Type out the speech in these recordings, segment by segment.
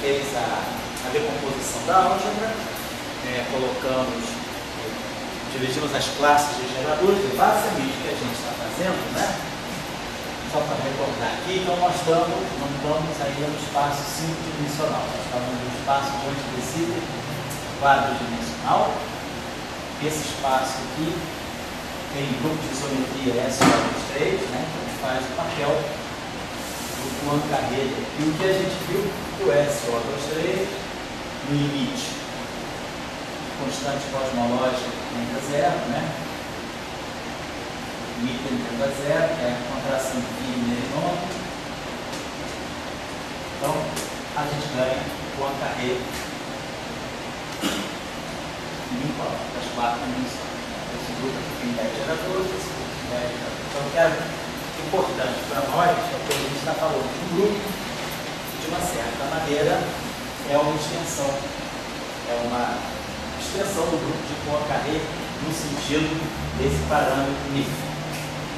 fez a decomposição da álgebra, dividimos as classes de geradores, e basicamente o que a gente está fazendo, né? Só para recordar aqui, então nós não estamos ainda no espaço 5-dimensional, nós estamos no espaço onde decide quadridimensional. Esse espaço aqui tem grupo de isometria S2, né? Que faz o papel do Poincare. E o que a gente viu que o SO23 no limite constante cosmológica tende a zero, né? Limite tende a zero, que é a contração de Wien-Nerimond. Então, a gente ganha o Poincare limpo das 4 dimensões. Esse grupo aqui tem 10 geradores, esse grupo tem 10 geradores. Então, o que é importante para nós é que a gente está falando de um grupo que, de uma certa maneira, é uma extensão do grupo de Poincare no sentido desse parâmetro NIF.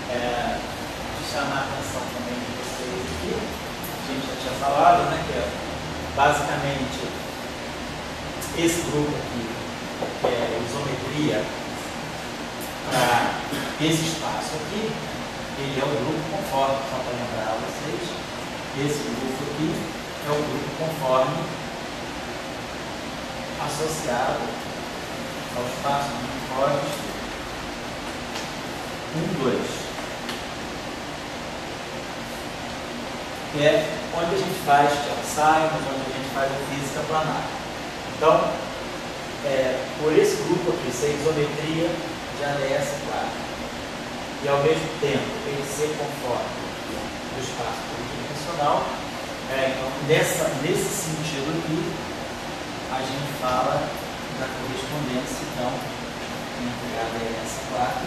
De chamar a atenção também de vocês aqui, a gente já tinha falado, né, que basicamente esse grupo aqui, que é isometria para esse espaço aqui, ele é o grupo conforme, só para lembrar a vocês, esse grupo aqui é o grupo conforme associado ao espaço de uniformes 1, 2. Que é onde a gente faz Chern-Simons, onde a gente faz a física planar. Então, por esse grupo aqui, ser isometria de ADS4 e ao mesmo tempo ele ser conforme do espaço tridimensional, então nesse sentido aqui, a gente fala da correspondência então entre ADS4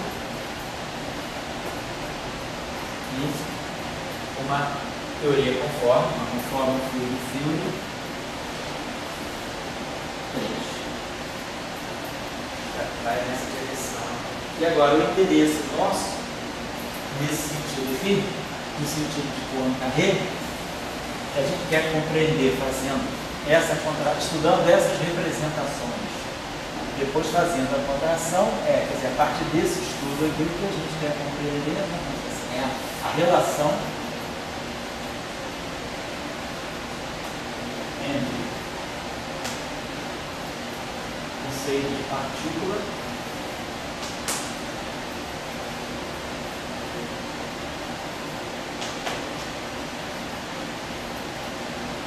e uma teoria conforme, uma conforme fluido 3. Vai nessa direção. E agora o interesse nosso, nesse sentido aqui, no sentido de Poincare, a gente quer compreender estudando essas representações, depois fazendo a contração, quer dizer, a partir desse estudo aqui, o que a gente quer compreender é a relação entre conceito de partícula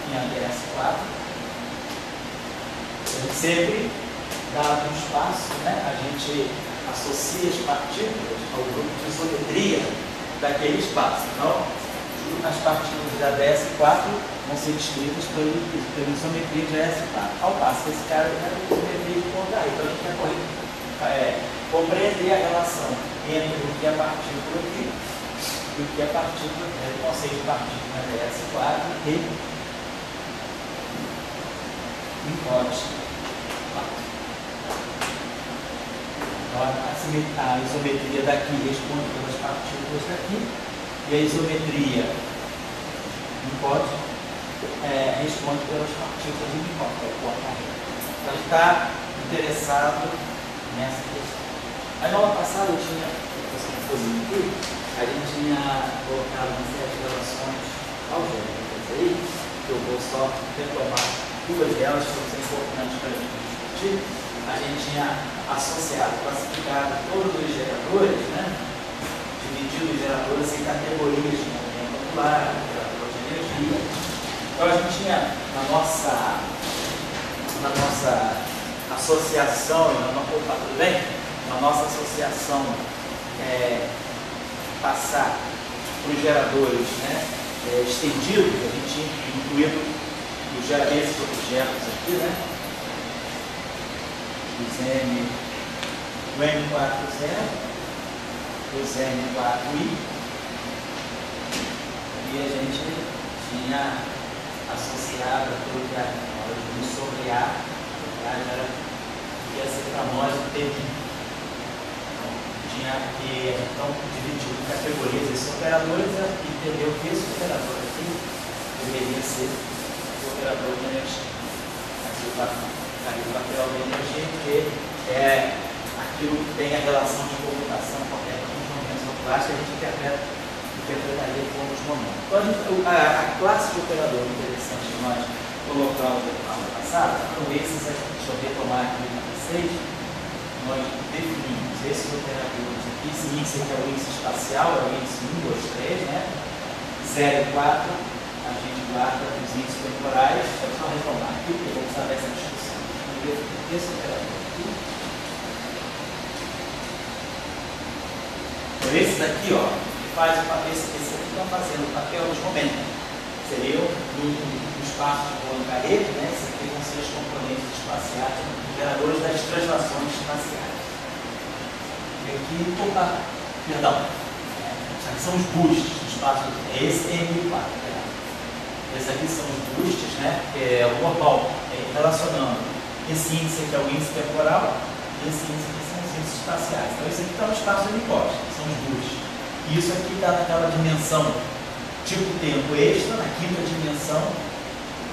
em ADS4. Sempre, dado um espaço, né, a gente associa as partículas ao grupo de isometria daquele espaço. Então, as partículas de ADS4 vão ser descritas pela isometria de ADS4. Ao passo que esse cara é a isometria de Poincare. Então, a gente quer compreender a relação entre o que é partícula aqui e o que é partícula, o conceito de partícula de ADS4 e hipótese. Então, a isometria daqui responde pelas partículas daqui e a isometria hipótese responde pelas partículas de hipótese, que é o Poincare. Então, a gente está interessado nessa questão. Aí, na aula passada, a gente tinha colocado uma série de relações algébricas aí, que eu vou só retomar duas delas, que são importantes para a gente discutir. A gente tinha associado, classificado todos os geradores, né? Dividido os geradores em categorias de movimento angular, gerador de energia. Então a gente tinha na nossa associação, tudo bem? Na nossa associação passar para os geradores, né? Estendidos, a gente tinha incluído esses objetos aqui, né? O M40, os M4I, e a gente tinha associado tudo que a sobre A, ia ser para nós o TI. Tinha que, então, dividir em categorias esses operadores e entender que esse operador aqui deveria ser o operador de energia. Aqui o papel de energia, porque é aquilo que tem a relação de comutação correta com os momentos oculares que a gente interpretaria como os momentos. Então, a classe de operador interessante que nós colocamos na aula passada, foram esses aqui. Deixa eu retomar aqui para vocês. Nós definimos esses operadores aqui. Esse índice aqui é o índice espacial, é o índice 1, 2, 3, né? 0 e 4, a gente guarda os índices temporais. Deixa eu só retomar aqui, porque eu vou precisar dessa discussão. Vamos ver esse operador aqui. Então, esses aqui, ó, faz o papel, esse aqui estão fazendo o papel dos momentos. Seriam no espaço de bolo careta, né? Esses aqui vão ser os componentes espaciais, geradores das translações espaciais. E aqui, são os boosts do espaço. Esse é M4. Esses aqui são os boosts, né? Que é o global, relacionando esse índice aqui é o índice temporal, e esse índice aqui são os índices espaciais. Então, esse aqui está no espaço helicoide, são os boosts. E isso aqui está naquela dimensão tipo tempo extra, na quinta dimensão,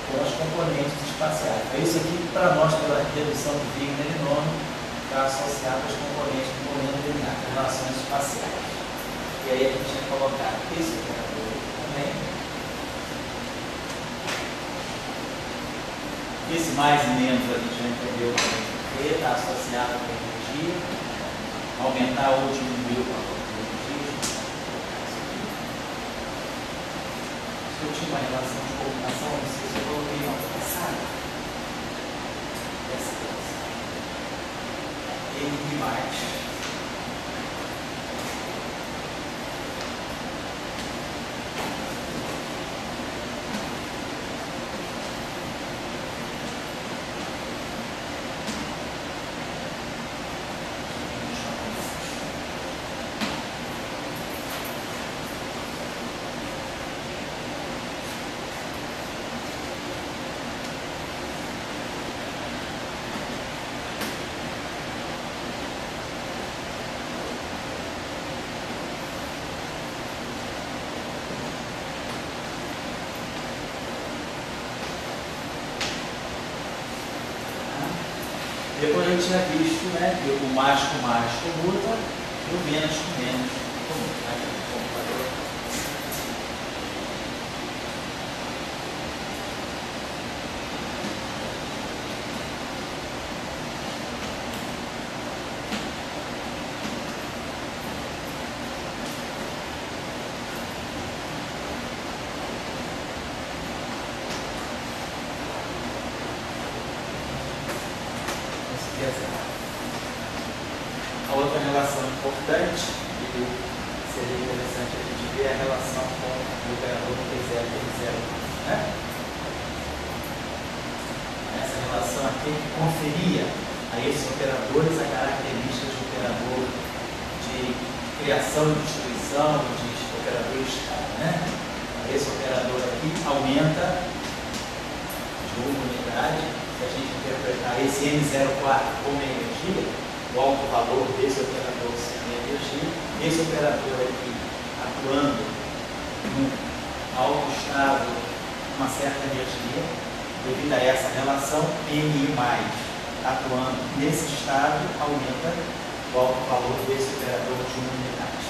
com as componentes espaciais. Então, isso aqui, para nós, pela redução do Wigner e nome, está associado às componentes do momento linear, com relações espaciais. E aí a gente vai colocar esse operador também. Esse mais e menos a gente já entendeu que está associado com a energia, aumentar ou diminuir o valor da energia. Se eu tinha uma relação de computação, não sei se eu coloquei na outra passada. Essa relação. N mais. Depois a gente tinha visto, né, que o mais com mais comuta e o menos com menos comuta. Aqui no computador. A outra relação importante, que seria interessante a gente ver, é a relação com o operador T0 e T0, né? Essa relação aqui conferia a esses operadores a características de operador de criação e destruição, de operador escala, né? Esse operador aqui aumenta de uma unidade. Se a gente interpretar esse M04 como energia, o alto valor desse operador sendo energia, esse operador aqui atuando no alto estado uma certa energia, devido a essa relação, MI+, atuando nesse estado, aumenta o alto valor desse operador de uma unidade.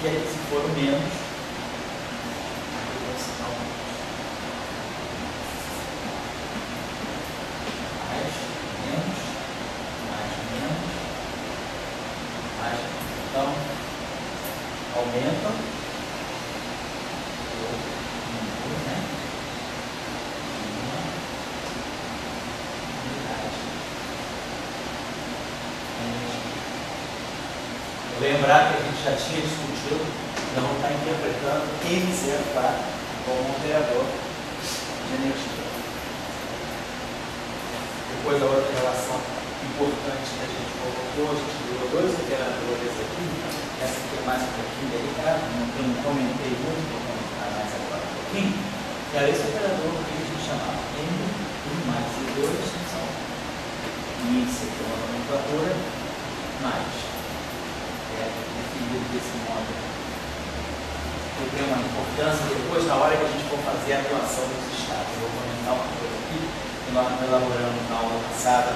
E aí, se for o menos, aqui vai ser o menos. Então, aumenta o número, né? Uma unidade. Vou lembrar que a gente já tinha discutido, não está interpretando M04 como um operador de energia. Depois a outra relação importante que a gente colocou, a gente viu dois operadores aqui, essa aqui é mais um pouquinho delicada, não comentei muito, vou comentar mais agora um pouquinho, que era esse operador que a gente chamava M1 mais E2, são índice aqui uma nomenclatura, mais, definido desse modo. Eu tenho uma importância depois, na hora que a gente for fazer a atuação dos estados, eu vou comentar uma coisa. elaboramos na aula passada.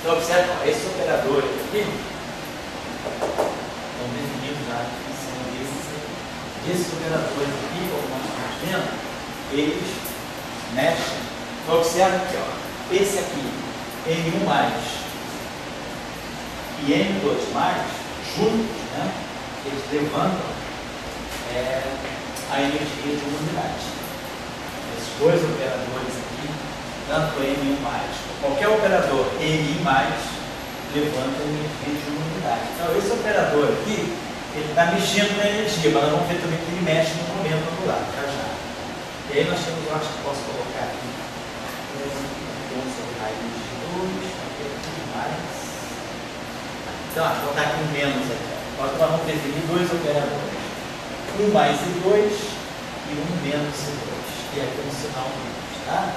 Então, observe, esses operadores aqui estão definidos já em cima desses operadores aqui, como nós estamos vendo, eles mexem. Então, observe aqui, ó, esse aqui, N1 mais e N2 mais, juntos, né, eles levantam a energia de uma unidade. Esses dois operadores aqui, tanto N1 mais, qualquer operador N mais, levanta a energia de uma unidade. Então, esse operador aqui, ele está mexendo na energia, mas nós vamos ver também que ele mexe no momento angular, já. E aí nós temos, eu acho que posso colocar aqui, sobre raiz de 2, aqui mais. Então, vou botar aqui um menos aqui. Agora nós vamos definir dois operadores. 1 mais I2 e 1 menos I2. E aqui é um sinal menos, tá?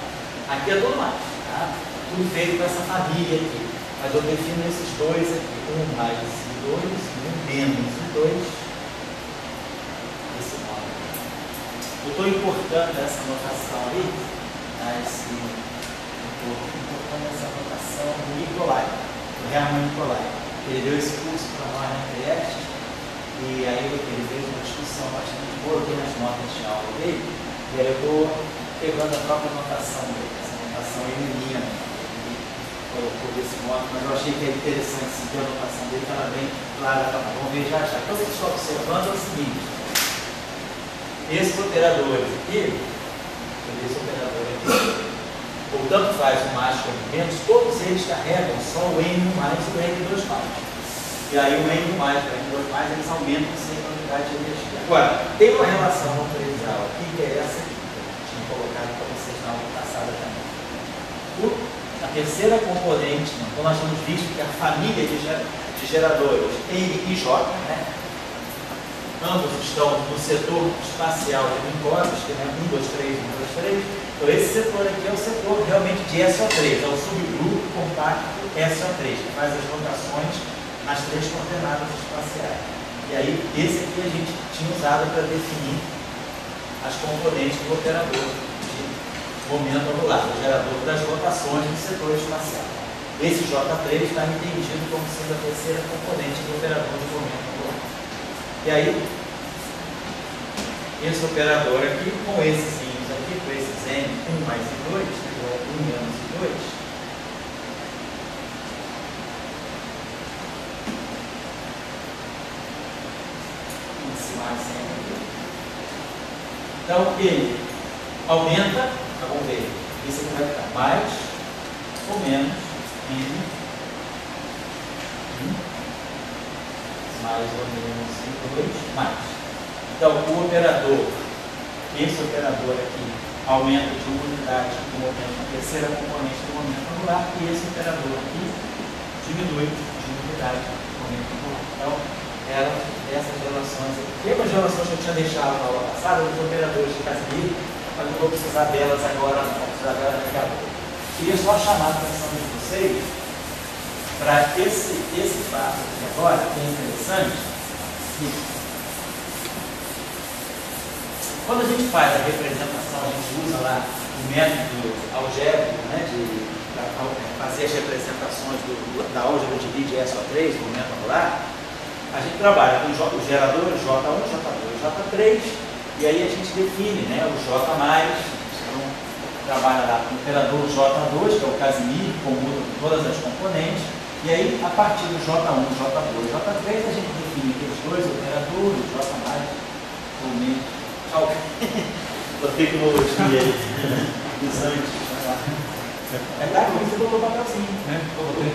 Aqui é tudo mais, tá? Tudo feito com essa família aqui. Mas eu defino esses dois aqui. 1 mais I2 e 1 menos I2. Esse nome. Eu estou importando essa notação aí, importando essa notação do Nicolai, do Hermann Nicolai. Ele deu esse curso para nós na TEST, e aí ele fez uma discussão bastante boa aqui nas notas de aula dele, e aí eu estou pegando a própria notação dele, essa notação minha, ele colocou desse modo, mas eu achei que é interessante seguir a notação dele, está bem clara, vamos ver já já. Então, o que você está observando é o seguinte, esses operadores aqui, esse operador aqui, ou tanto faz o mais como o menos, todos eles carregam só o N1 mais e o N2 mais. E aí o N1 mais e o N2 mais, eles aumentam sempre a unidade de energia. Agora, tem uma relação nuclear aqui, que é essa aqui, que eu tinha colocado para vocês na aula passada também. A terceira componente, então nós temos visto que a família de geradores N e J, né? Ambos estão no setor espacial de Minkowski, que é 1, 2, 3, 1, 2, 3. Então, esse setor aqui é o setor realmente de SO3, é o subgrupo compacto SO3, que faz as rotações nas 3 coordenadas espaciais. E aí, esse aqui a gente tinha usado para definir as componentes do operador de momento angular, o gerador das rotações do setor espacial. Esse J3 está entendido como sendo a terceira componente do operador de momento angular. E aí, esse operador aqui, com esses íons aqui, com esses N1 mais I2, igual a 1 menos I2, esse mais N aqui. Então, ele aumenta, vamos ver, esse aqui vai ficar mais ou menos N1. Mais ou menos I2 mais. Então, o operador, esse operador aqui, aumenta de uma unidade do momento, a terceira componente do momento angular, e esse operador aqui diminui de uma unidade do momento angular. Então, eram essas relações aqui. Tem umas relações que eu tinha deixado na aula passada, dos operadores de Casimir, mas não vou precisar delas agora, não vou precisar delas daqui a pouco. Queria só chamar a atenção de vocês para esse fato aqui agora, que é interessante, que quando a gente faz a representação, a gente usa lá o método algébrico, né, para fazer as representações da álgebra de Lie de SO3, do momento angular, a gente trabalha com os geradores J1, J2, J3, e aí a gente define, né, o J+, então trabalha lá com o operador J2, que é o Casimir, que comuta com todas as componentes. E aí, a partir do J1, J2, J3, a gente define aqueles dois operadores, J+, ou menos. Tchau. Vou ter tecnologia aí. Dos antes. É claro que você botou o papelzinho, né? Eu botei.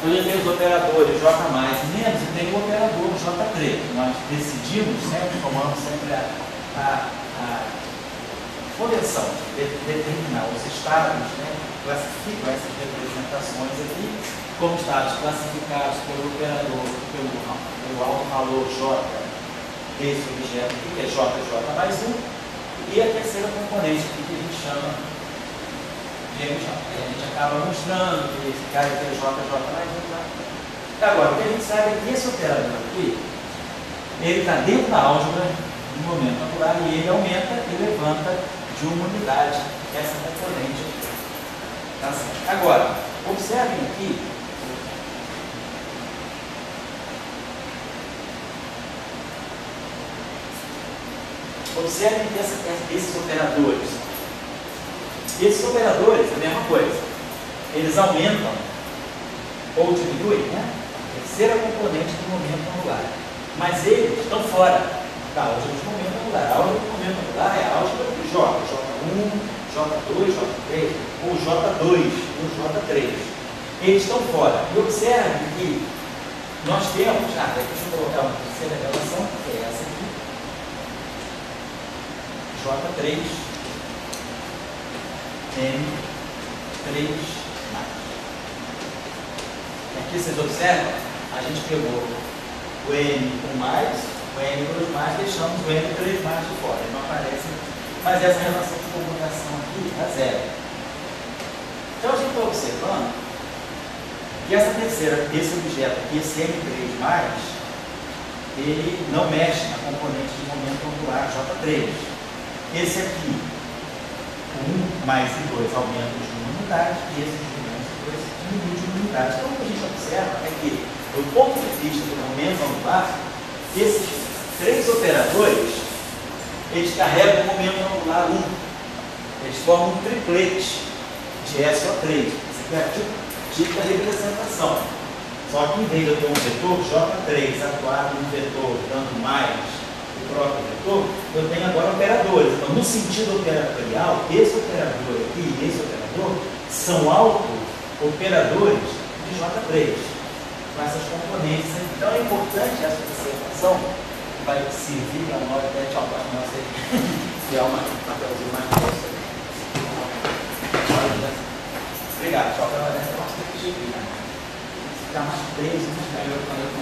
Eu tenho os operadores J+, menos, e tem o operador J3. Nós decidimos, sempre, tomamos sempre a correção, determinar os estados, né, classificam essas representações aqui como estados classificados pelo operador, pelo alto valor J desse objeto aqui, que é J mais 1, e e a terceira componente aqui que a gente chama de MJ. Aí a gente acaba mostrando que esse cara aqui é JJ mais um. Agora, o que a gente sabe é que esse operador aqui, ele está dentro da álgebra do momento angular e ele aumenta e levanta de uma unidade essa componente aqui. Tá certo? Agora, observem aqui. Observem que esses operadores. Esses operadores, a mesma coisa. Eles aumentam ou diminuem, né? A terceira componente do momento angular. Mas eles estão fora da álgebra de momento angular. A álgebra de momento angular é a álgebra do J, J1, J2, J3, ou J2, ou J3. Eles estão fora. E observe que nós temos, deixa eu colocar uma terceira relação, que é essa aqui, J3, M3 mais. Aqui vocês observam, a gente pegou o M1 mais, o M2 mais, deixamos o M3 mais de fora, ele não aparece, mas essa relação de comunicação aqui é zero. Então a gente está observando que essa terceira, esse objeto aqui, esse M3 mais, ele não mexe na componente de momento angular J3. Esse aqui, o 1 mais e 2 aumentam de uma unidade, e esse de 1 mais e 2 diminui de uma unidade. Então o que a gente observa é que, do ponto de vista do momento angular, esses três operadores, eles carregam o momento angular 1. Eles formam um triplete de SO3. Isso aqui é a típica representação. Só que em vez de eu ter um vetor J3 atuado no vetor dando mais o próprio vetor, eu tenho agora operadores. Então, no sentido operatorial, esse operador aqui e esse operador são auto-operadores de J3, com essas componentes. Então, é importante essa observação, que vai servir para nós até tchau para nós criar um papelzinho mais grosso. Obrigado, tchau para nós. Nós temos que seguir, né? Ficar mais preso, né? Eu falei com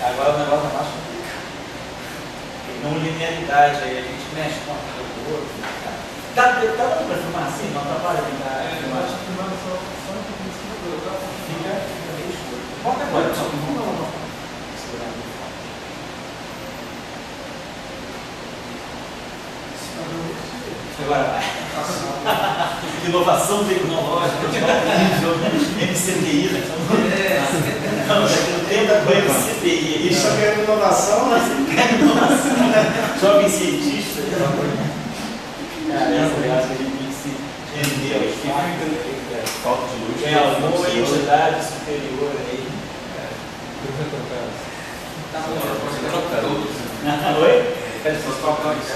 agora o negócio é mais complicado. Não linearidade, aí a gente mexe com uma coisa ou outra. Dá para filmar assim? Não atrapalha brincar? Eu acho que filmando só um pouquinho de cima. Fica meio escuro. Bota agora, só não. Agora vai. Inovação tecnológica, MCTI, né? Não tenta com MCTI. Isso aqui é inovação, né? Jovem cientista. Caramba, eu acho que a gente tem que se entender. Falta de luz. Tem alguma entidade superior aí. Tá bom, pode trocar todos. Oi? Só trocar isso.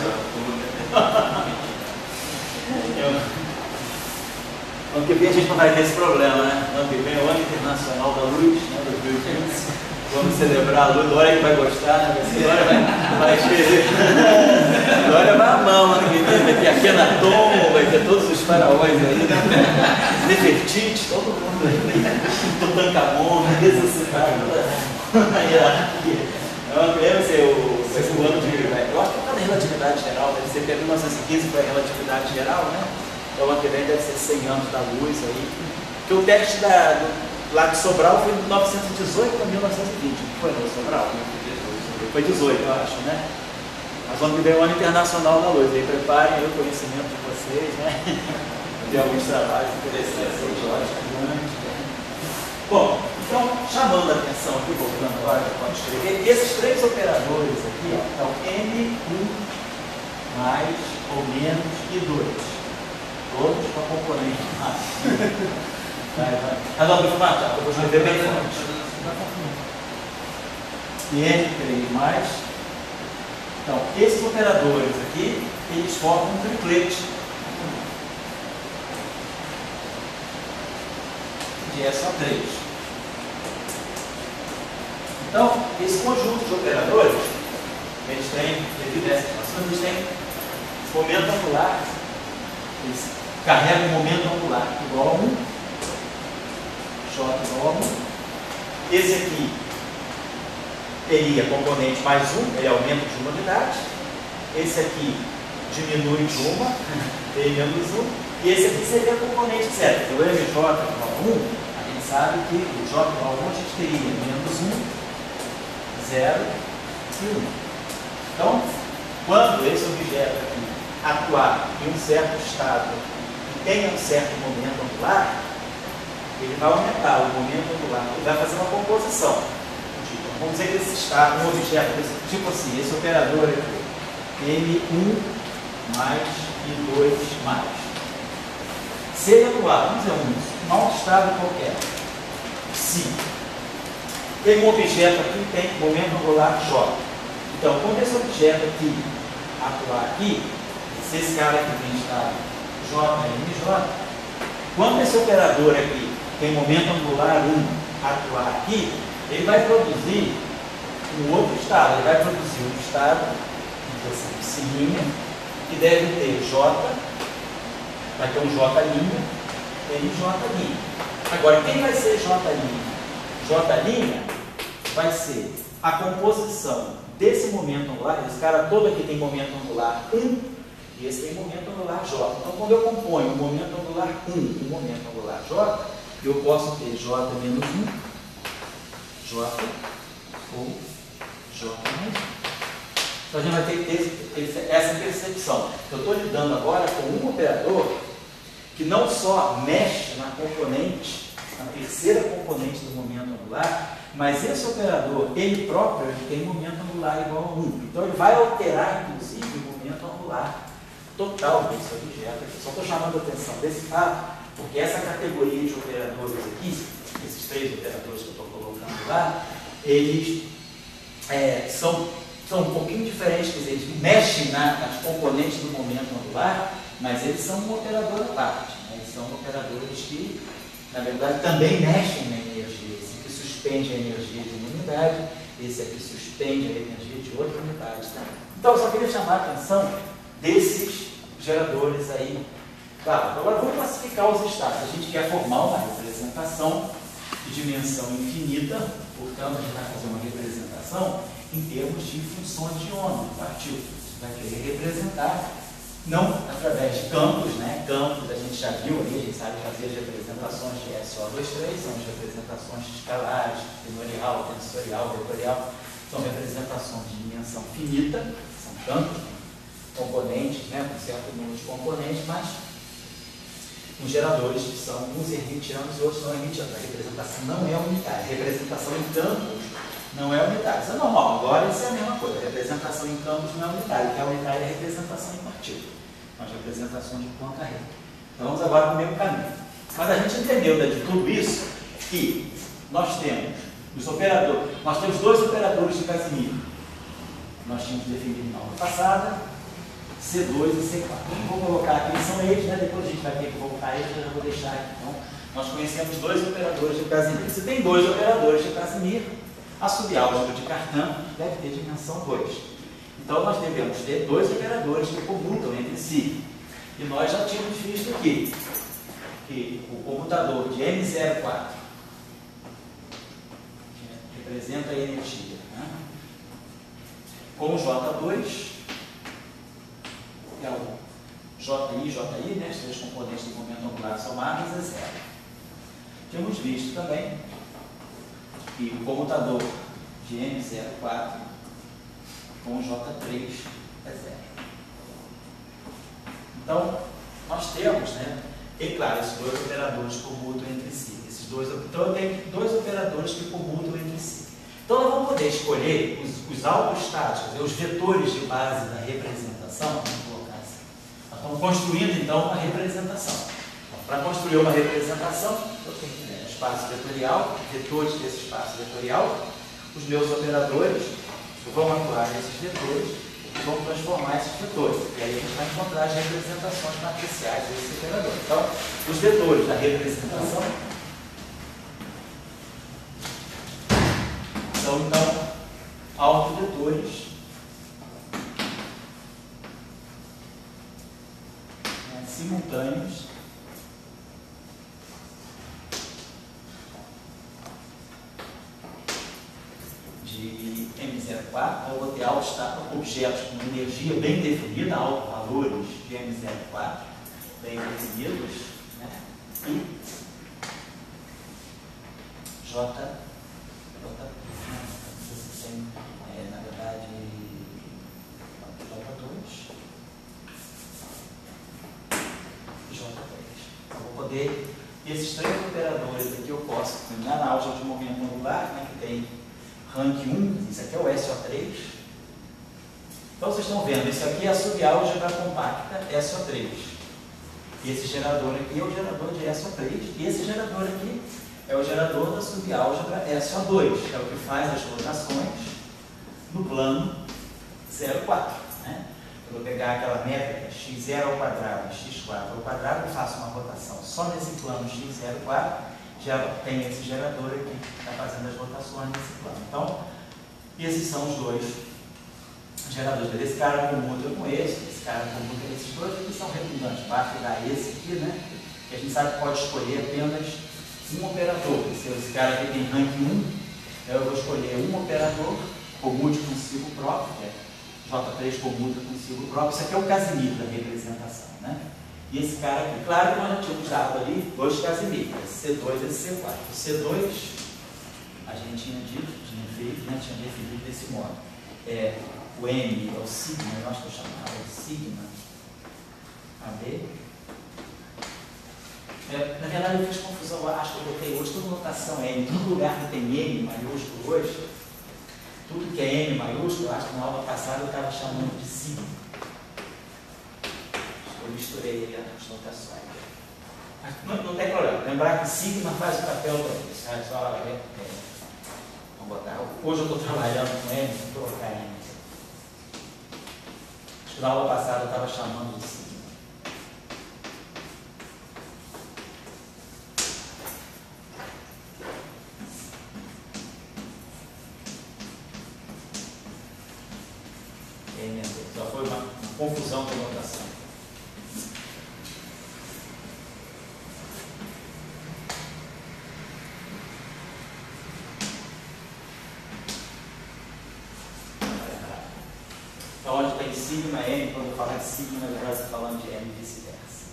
Ano que vem a gente não vai ter esse problema, né? Ano que vem é o Ano Internacional da Luz, né? 2015. Vamos celebrar a luz. Dória que vai gostar, né? Dória vai escrever. Dória vai amar o ano que vem. Vai ter Akenaton, vai ter todos os faraós aí. Nefertiti, todo mundo aí. Tutankhamon, ressuscitado. A hierarquia. Vai ser o ano de. Eu acho que está na relatividade geral, deve ser porque 1915 foi a relatividade geral, né? Então o ano que vem deve ser 100 anos da luz aí. Porque o teste lá de Sobral foi de 1918 a 1920. Não foi no Sobral? Foi 18, eu acho, né? Mas o ano que vem é o Ano Internacional da Luz. Aí preparem aí o conhecimento de vocês, né? Tem alguns trabalhos interessantes aí, ótimos. Bom, então, chamando a atenção aqui, voltando agora, pode escrever, esses três operadores aqui, ó, é o M1 mais ou menos e 2. Todos com a componente máxima. Vai. Agora, eu vou escrever bem forte. E N3 mais. Então, esses operadores aqui, eles formam um triplete de SO3. Então, esse conjunto de operadores, eles têm, devido a essa situação, eles têm momento angular, eles carregam momento angular igual a 1, J igual a 1. Esse aqui teria componente mais 1, ele aumenta de uma unidade. Esse aqui diminui de uma, tem menos 1. E esse aqui seria componente 0. O MJ igual a 1, a gente sabe que o J igual a 1 a gente teria menos 1, 0 e 1. Então, quando esse objeto aqui atuar em um certo estado e tenha um certo momento angular, ele vai aumentar o momento angular, ele vai fazer uma composição. Tipo, vamos dizer que esse estado, um objeto, tipo assim, esse operador aqui, M1 mais e 2 mais. Se ele atuar, vamos dizer, um mau estado qualquer, se tem um objeto aqui que tem momento angular J. Então, quando esse objeto aqui atuar aqui, se esse cara aqui tem estado J, MJ, quando esse operador aqui tem momento angular 1 atuar aqui, ele vai produzir um outro estado. Ele vai produzir um estado, psilinha, que deve ter J, vai ter um J', MJ'. Agora, quem vai ser J'? J' vai ser a composição desse momento angular. Esse cara todo aqui tem momento angular 1 e esse tem momento angular J. Então, quando eu componho o momento angular 1 e o momento angular J, eu posso ter J menos 1, J ou J mais 1. Então, a gente vai ter que ter essa percepção. Eu estou lidando agora com um operador que não só mexe na componente, na terceira componente do momento angular, mas esse operador, ele próprio, ele tem momento angular igual a 1. Então, ele vai alterar, inclusive, o momento angular total desse objeto aqui. Só estou chamando a atenção desse fato, porque essa categoria de operadores aqui, esses três operadores que eu estou colocando lá, eles são um pouquinho diferentes, quer dizer, eles mexem nas componentes do momento angular, mas eles são um operador à parte. Né? Eles são operadores que, na verdade, também mexem na energia. Esse aqui suspende a energia de uma unidade, esse aqui suspende a energia de outra unidade. Tá? Então, eu só queria chamar a atenção desses geradores aí. Claro, agora vamos classificar os estados. A gente quer formar uma representação de dimensão infinita, portanto, a gente vai fazer uma representação em termos de funções de onda, de partículas. A gente vai querer representar, não através de campos, né? Campos a gente já viu ali, a gente sabe fazer as representações de SO2,3, são as representações escalares, tenorial, tensorial, vetorial, são representações de dimensão finita, são campos, componentes, né? Com certo número de componentes, mas os geradores que são uns hermitianos e outros não hermitianos. A representação não é unitária. A representação em campos não é unitária. Isso é normal. Agora isso é a mesma coisa. A representação em campos não é unitária. O que é unitária é a representação em partículas. As representações de ponta reta. Então vamos agora para o mesmo caminho. Mas a gente entendeu, né, de tudo isso que nós temos os operadores. Nós temos dois operadores de Casimir. Nós tínhamos definido na aula passada. C2 e C4. Vou colocar aqui, são eles, né? Depois a gente vai ter que voltar eles, eu já vou deixar aqui. Então, nós conhecemos dois operadores de Casimir. Se tem dois operadores de Casimir, a subálgebra de Cartan deve ter dimensão 2. Então, nós devemos ter dois operadores que comutam entre si. E nós já tínhamos visto aqui que o comutador de M04 que representa a energia, né? Com o J2, que é o JI, né, os três componentes do momento angular somados é zero. Tínhamos visto também que o comutador de M04 com o J3 é zero. Então, nós temos, né, e claro, esses dois operadores comutam entre si. Então, eu tenho dois operadores que comutam entre si. Então, nós vamos poder escolher os autoestáticos, os vetores de base da representação. Estamos construindo, então, uma representação. Então, para construir uma representação, eu tenho um espaço vetorial, vetores desse espaço vetorial. Os meus operadores vão atuar nesses vetores e vão transformar esses vetores. E aí a gente vai encontrar as representações matriciais desses operadores. Então, os vetores da representação são são então autovetores simultâneos de M04. Eu vou ter objetos com energia bem definida, autovalores de M04 bem definidos, né? E na verdade, J2, J3. Eu vou poder, esses três operadores aqui eu posso terminar na álgebra de movimento angular, né, que tem rank 1, isso aqui é o SO3. Então vocês estão vendo, isso aqui é a subálgebra compacta SO3. Esse gerador aqui é o gerador de SO3, e esse gerador aqui é o gerador da subálgebra SO2, que é o que faz as rotações no plano 04. Né? Eu vou pegar aquela métrica x0 ao quadrado e x4 ao quadrado, eu faço uma rotação só nesse plano x04, já tem esse gerador aqui que está fazendo as rotações nesse plano. Então, esses são os dois geradores. Esse cara comuta com esse cara comuta com esses dois, aqui são redundantes. Basta dar esse aqui, né? Que a gente sabe que pode escolher apenas um operador. Se esse cara aqui tem rank 1, eu vou escolher um operador, comute consigo próprio, que é J3 comuta consigo próprio. Isso aqui é o Casimir da representação, né? E esse cara aqui, claro que nós já tínhamos dado ali dois Casimir, esse C2 e esse C4. O C2, a gente tinha feito, né? Tinha definido desse modo. O M é o sigma, eu acho que eu chamava de sigma AB. Na verdade eu fiz confusão, eu acho que eu botei hoje toda notação M, todo lugar que tem M maiúsculo hoje, tudo que é M maiúsculo, eu acho que na aula passada eu estava chamando de sigma. Eu misturei as notações. Mas não tem problema, lembrar que sigma faz o papel para isso. É só vamos botar. Hoje eu estou trabalhando com M, vou colocar M. Acho que na aula passada eu estava chamando de sigma. Só foi uma confusão de notação. Então, onde tem sigma M, quando eu falar de sigma, na verdade, estou falando de M e vice-versa.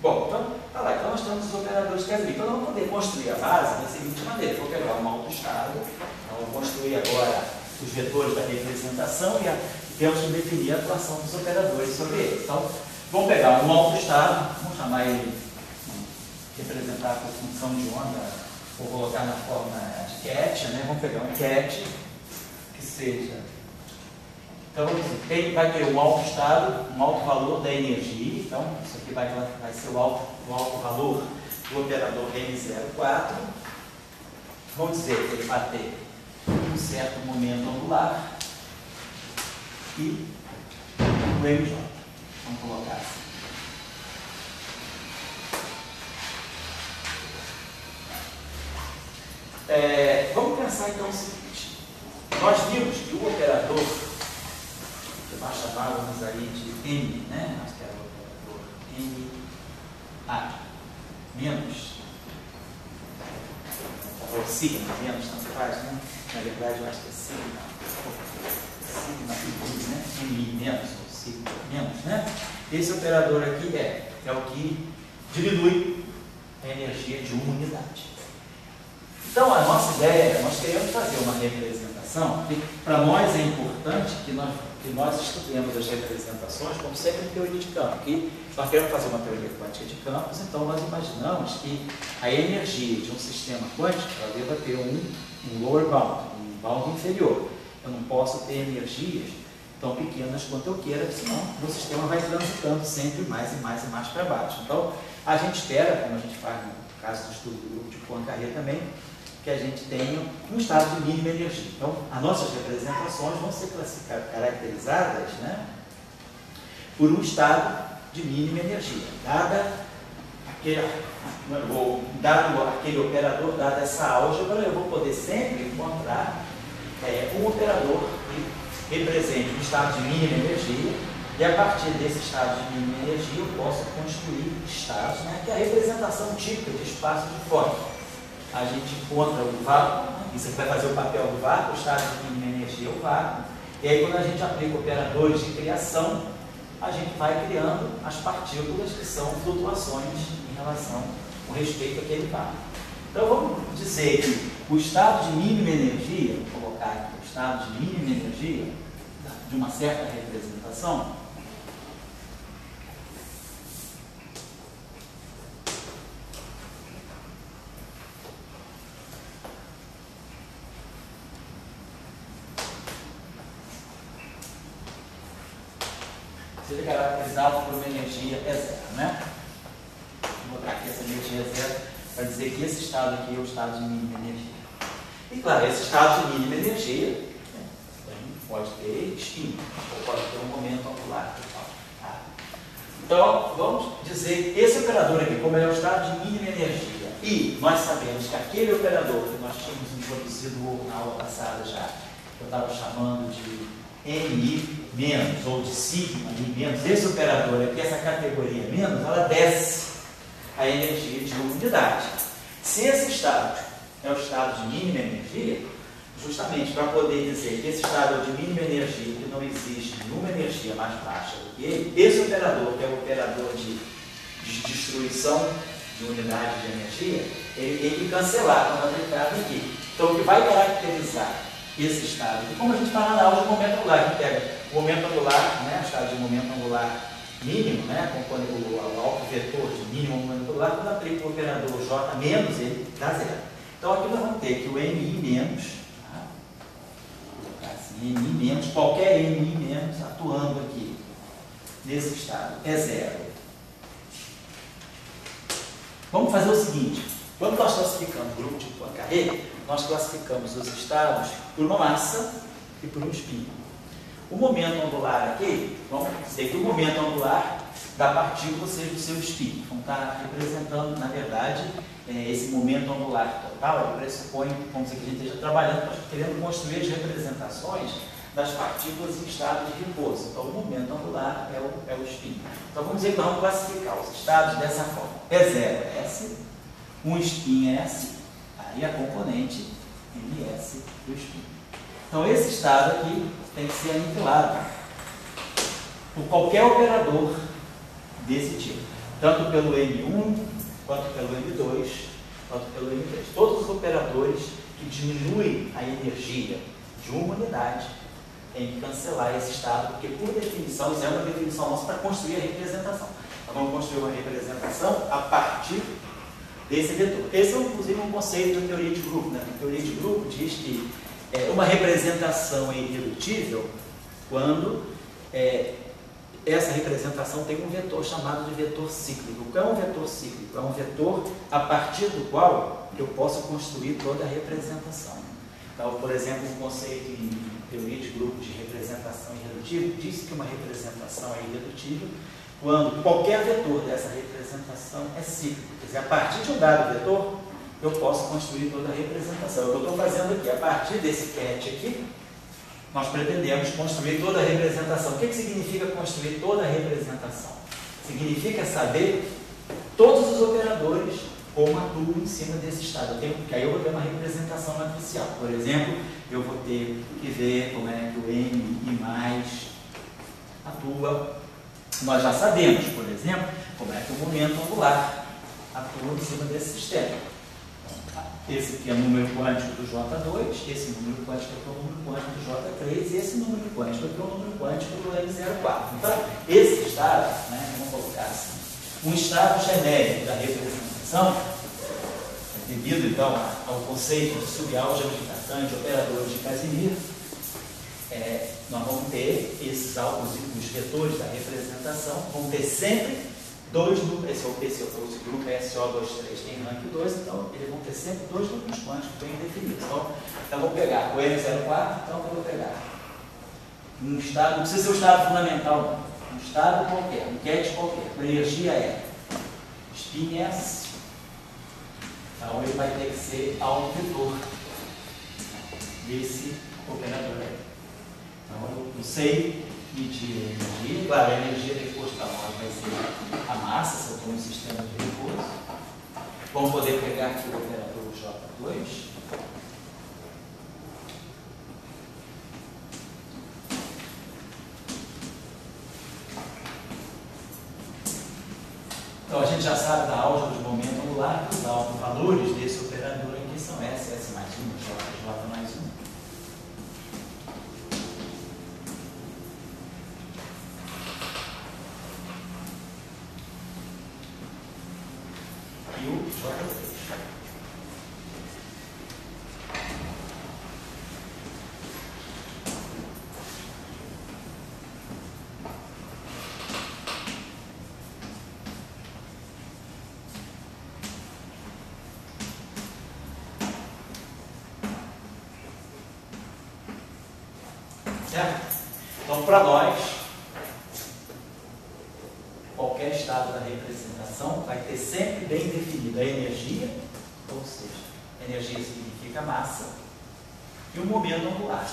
Bom, então, tá lá. Então, nós temos os operadores de Casimir. Então, nós vamos poder construir a base da seguinte maneira. Eu vou pegar um autoestado, então, eu vou construir agora os vetores da representação e temos que definir a atuação dos operadores sobre ele. Então, vamos pegar um autoestado, vamos chamar ele, representar por função de onda, vou colocar na forma de ket, né? Vamos pegar um ket que seja. Então, vamos dizer, vai ter um autoestado, um alto valor da energia. Então, isso aqui vai ser o alto valor do operador M04. Vamos dizer que ele vai ter um certo momento angular e o MJ. Vamos colocar assim. Vamos pensar então o seguinte. Nós vimos que o operador, que nós chamávamos aí de M, né? Nós que era o operador M A menos, ou sigma, menos, tanto faz, né? Na verdade, eu acho que é sigma né? M menos, ou sigma menos, né? Esse operador aqui é o que diminui a energia de uma unidade. Então, a nossa ideia, nós queremos fazer uma representação, que para nós é importante que nós estudemos as representações como sempre em teoria de campo. Que nós queremos fazer uma teoria quântica de campos, então nós imaginamos que a energia de um sistema quântico ela deva ter um lower bound, um bound inferior. Eu não posso ter energias tão pequenas quanto eu queira, senão o sistema vai transitando sempre mais e mais e mais para baixo. Então, a gente espera, como a gente faz no caso do estudo do grupo de Poincaré também, que a gente tenha um estado de mínima energia. Então, as nossas representações vão ser caracterizadas, né, por um estado de mínima energia. Dado aquele operador, dada essa álgebra, eu vou poder sempre encontrar um operador que represente um estado de mínima energia, e a partir desse estado de mínima energia eu posso construir estados, né, que é a representação típica de espaço de fora. A gente encontra o vácuo, isso aqui vai fazer o papel do vácuo, o estado de mínima energia é o vácuo, e aí quando a gente aplica operadores de criação, a gente vai criando as partículas que são flutuações em relação com respeito àquele vácuo. Então vamos dizer que o estado de mínima energia, vou colocar aqui o estado de mínima energia de uma certa representação, seja caracterizado por uma energia E0, né? Vou botar aqui essa energia E0 para dizer que esse estado aqui é o estado de mínima energia. E claro, esse estado de mínima energia, né, pode ter spin, ou pode ter um momento angular. Tá? Então, vamos dizer que esse operador aqui, como é o estado de mínima energia, e nós sabemos que aquele operador que nós tínhamos introduzido na aula passada já, que eu estava chamando de MI menos, ou de sigma I menos, esse operador aqui, essa categoria menos, ela desce a energia de uma unidade. Se esse estado é o estado de mínima energia, justamente para poder dizer que esse estado é de mínima energia, que não existe nenhuma energia mais baixa do que ele, esse operador, que é o operador de destruição de unidade de energia, ele tem que cancelar quando aplicado aqui. Então, o que vai caracterizar esse estado, e como a gente fala na aula de momento angular, que pega o momento angular, né, o estado de momento angular mínimo, né, com o alto vetor de mínimo momento angular, quando aplica o operador J menos, ele dá zero. Então aqui nós vamos ter que o MI menos, tá? Vou colocar assim, MI menos, qualquer MI menos atuando aqui nesse estado é zero. Vamos fazer o seguinte, quando nós classificamos o grupo de Poincaré, nós classificamos os estados por uma massa e por um spin. O momento angular aqui, vamos dizer que o momento angular da partícula seja o seu spin. Vamos estar representando, na verdade, esse momento angular total, ele pressupõe, como se a gente esteja trabalhando, nós querendo construir as representações das partículas em estado de repouso. Então, o momento angular é o spin. Então, vamos dizer que nós vamos classificar os estados dessa forma. P0 é S, um spin é S, aí a componente MS do spin. Então, esse estado aqui tem que ser aniquilado por qualquer operador desse tipo, tanto pelo M1, quanto pelo M2, quanto pelo M3. Todos os operadores que diminuem a energia de uma unidade têm que cancelar esse estado, porque, por definição, isso é uma definição nossa para construir a representação. Nós vamos construir uma representação a partir desse vetor. Esse é, inclusive, um conceito da teoria de grupo, né? A teoria de grupo diz que uma representação é irredutível quando essa representação tem um vetor chamado de vetor cíclico. O que é um vetor cíclico? É um vetor a partir do qual eu posso construir toda a representação. Então, por exemplo, um conceito em teoria de grupo de representação irredutível diz que uma representação é irredutível quando qualquer vetor dessa representação é cíclico. Quer dizer, a partir de um dado vetor, eu posso construir toda a representação. É o que eu estou fazendo aqui. A partir desse cat aqui, nós pretendemos construir toda a representação. O que significa construir toda a representação? Significa saber todos os operadores como atuam em cima desse estado. Porque aí eu vou ter uma representação matricial. Por exemplo, eu vou ter que ver como é que o M e mais atua. Nós já sabemos, por exemplo, como é que o momento angular atua em cima desse sistema. Esse aqui é o número quântico do J2, esse número quântico aqui é o número quântico do J3 e esse número quântico aqui é o número quântico do M04. Então, esse estado, né, vamos colocar assim, um estado genérico da representação, devido então ao conceito de subálgebra de operadores de Casimir, nós vamos ter esses álgebras vetores da representação, vão ter sempre dois números, esse grupo SO23 tem rank 2, então eles vão ter sempre dois números quânticos bem definidos. Então eu vou pegar o M04, então eu vou pegar um estado, não precisa ser um estado fundamental, não. Um estado qualquer, um cat qualquer, a energia é spin S, então ele vai ter que ser autovetor desse operador. Então, eu sei medir a energia. Claro, a energia depois da hora vai ser a massa, se eu estou no sistema de reforço. Vamos poder pegar aqui o operador J2. Então, a gente já sabe da álgebra de momento angular, que os valores desse operador aqui são S mais 1, J mais 1. E o J3. Certo? Então, para nós, qualquer estado da representação vai ter sempre bem definida a energia, ou seja, energia significa massa, e o momento angular.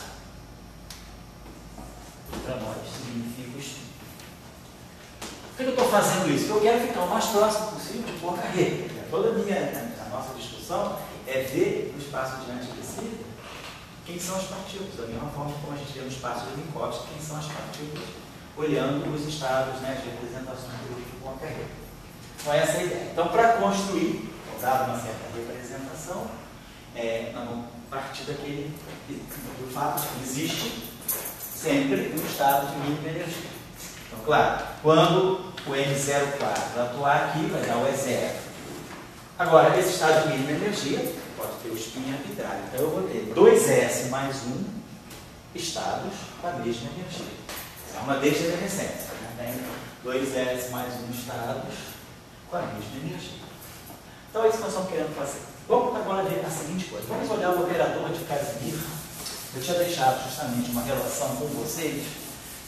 Para nós, significa o espinho. Por que eu estou fazendo isso? Porque eu quero ficar o mais próximo possível de Poincare. Toda a nossa discussão é ver no espaço diante de si quem são as partículas, da mesma forma como a gente vê no espaço de Minkowski, quem são as partículas, olhando os estados, né, de representação de Poincare. Então, essa é a ideia. Então, para construir, dada uma certa representação, nós vamos partir do fato de que existe sempre um estado de mínima energia. Então, claro, quando o M04 atuar aqui, vai dar o E0. Agora, esse estado de mínima energia pode ter o spin arbitrário. Então, eu vou ter 2S mais 1 estados com a mesma energia. É uma degenerescência. Tem 2S mais 1 estados com a mesma energia. Então, é isso que nós estamos querendo fazer. Vamos agora ver a seguinte coisa. Vamos olhar o operador de Casimir. Eu tinha deixado justamente uma relação com vocês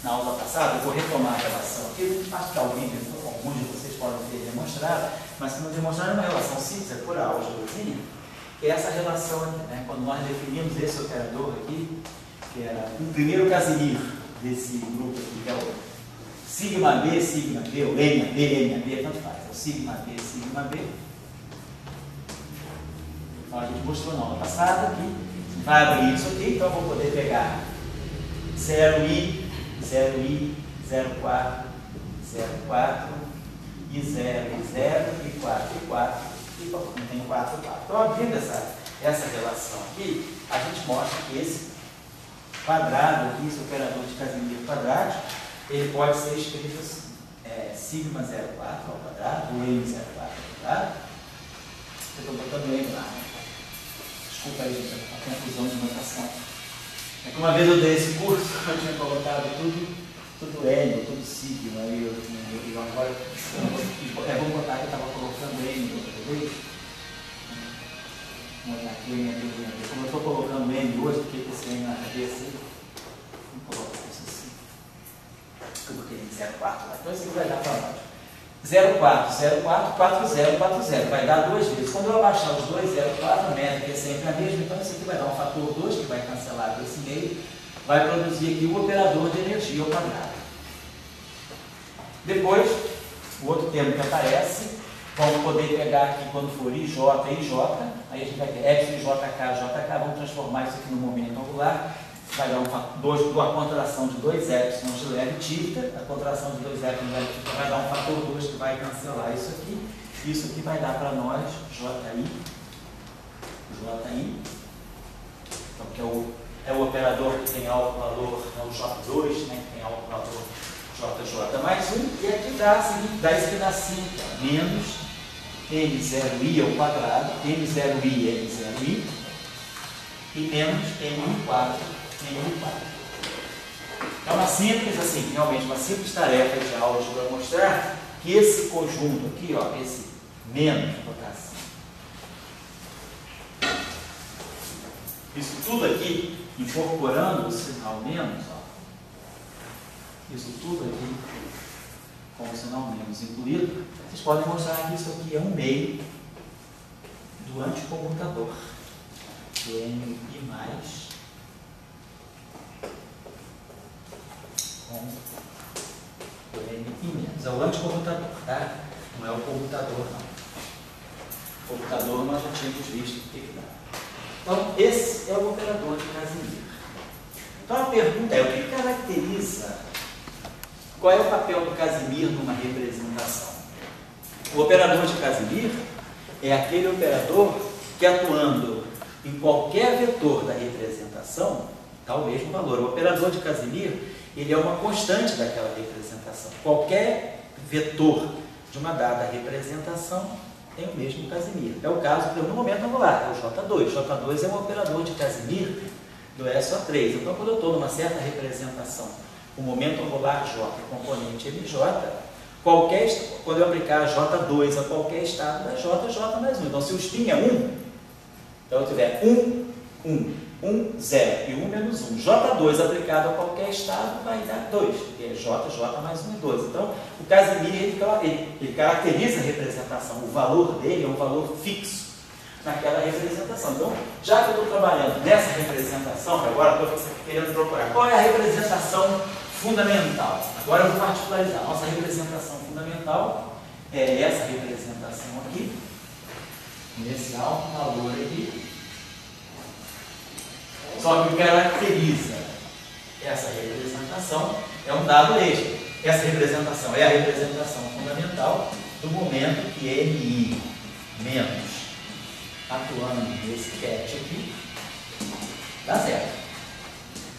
na aula passada. Eu vou retomar a relação aqui. Acho que alguns de vocês podem ter demonstrado, mas se não demonstrar, é uma relação simples, é por álgebrazinha, que é essa relação aqui, né? Quando nós definimos esse operador aqui, que era o primeiro Casimir desse grupo aqui, que é o sigma B, ou MAB, tanto faz. É o sigma B. Então, a gente mostrou na aula passada aqui. Vai abrir isso aqui, então eu vou poder pegar 0i, 04, e 0, e 4, e não tem 4. Então, abrindo essa relação aqui, a gente mostra que esse quadrado aqui, esse operador de Casimir quadrático, ele pode ser escrito assim, sigma 04 ao quadrado, ou M04 ao quadrado. Eu estou botando M lá, né? Desculpa aí, gente, a confusão de notação. É que uma vez eu dei esse curso, eu tinha colocado tudo N, tudo sigma, e eu agora vou botar que eu estava colocando N outra vez. Vou botar aqui N. Como eu estou colocando N hoje, porque esse N na cabeça, vamos colocar isso assim. Eu botei em 04 lá, então isso aqui vai dar para nós. 04, 4040, vai dar 2 vezes. Quando eu abaixar os dois 04, a métrica é sempre a mesma, então isso aqui vai dar um fator 2, que vai cancelar desse meio, vai produzir aqui o operador de energia ao quadrado. Depois, o outro termo que aparece, vamos poder pegar aqui quando for IJ e IJ, aí a gente vai ter epsilon, JK, vamos transformar isso aqui no momento angular, vai dar a contração de 2 epsilons de leve tita, a contração de 2 epsilons de leve tita vai dar um fator 2 que vai cancelar isso aqui vai dar para nós JI, então, que é o operador que tem alto valor, é o J2, né, que tem alto valor JJ mais 1, e aqui dá isso que dá 5, menos M0i ao quadrado, M0i, e menos M4. É uma simples, assim, realmente uma simples tarefa de álgebra mostrar que esse conjunto aqui, ó, esse menos, vou botar assim. Isso tudo aqui, incorporando o sinal menos, ó, isso tudo aqui, com o sinal menos incluído, vocês podem mostrar que isso aqui é um meio do anticomutador, do NI+, com o N e menos. É o anticomutador, tá? Não é o comutador, não. O computador nós já tínhamos visto o que dá. Então, esse é o operador de Casimir. Então, a pergunta é, o que caracteriza, qual é o papel do Casimir numa representação? O operador de Casimir é aquele operador que, atuando em qualquer vetor da representação, dá o mesmo valor. O operador de Casimir, ele é uma constante daquela representação. Qualquer vetor de uma dada representação tem o mesmo Casimir. É o caso, no momento angular, é o J2. J2 é um operador de Casimir do SO3. Então, quando eu estou numa certa representação, o momento angular J, componente MJ, quando eu aplicar J2 a qualquer estado da J, J mais 1. Então, se o spin é 1, então eu tiver 1, 0 e 1 menos 1. J2 aplicado a qualquer estado vai dar 2, porque é J mais 1 e 2. Então, o Casimir ele caracteriza a representação. O valor dele é um valor fixo naquela representação. Então, já que eu estou trabalhando nessa representação, agora estou querendo procurar qual é a representação fundamental. Agora eu vou particularizar. Nossa representação fundamental é essa representação aqui, nesse alto valor aqui. Só que o que caracteriza essa representação é um dado extra. Essa representação é a representação fundamental do momento que MI menos atuando nesse cat aqui dá zero.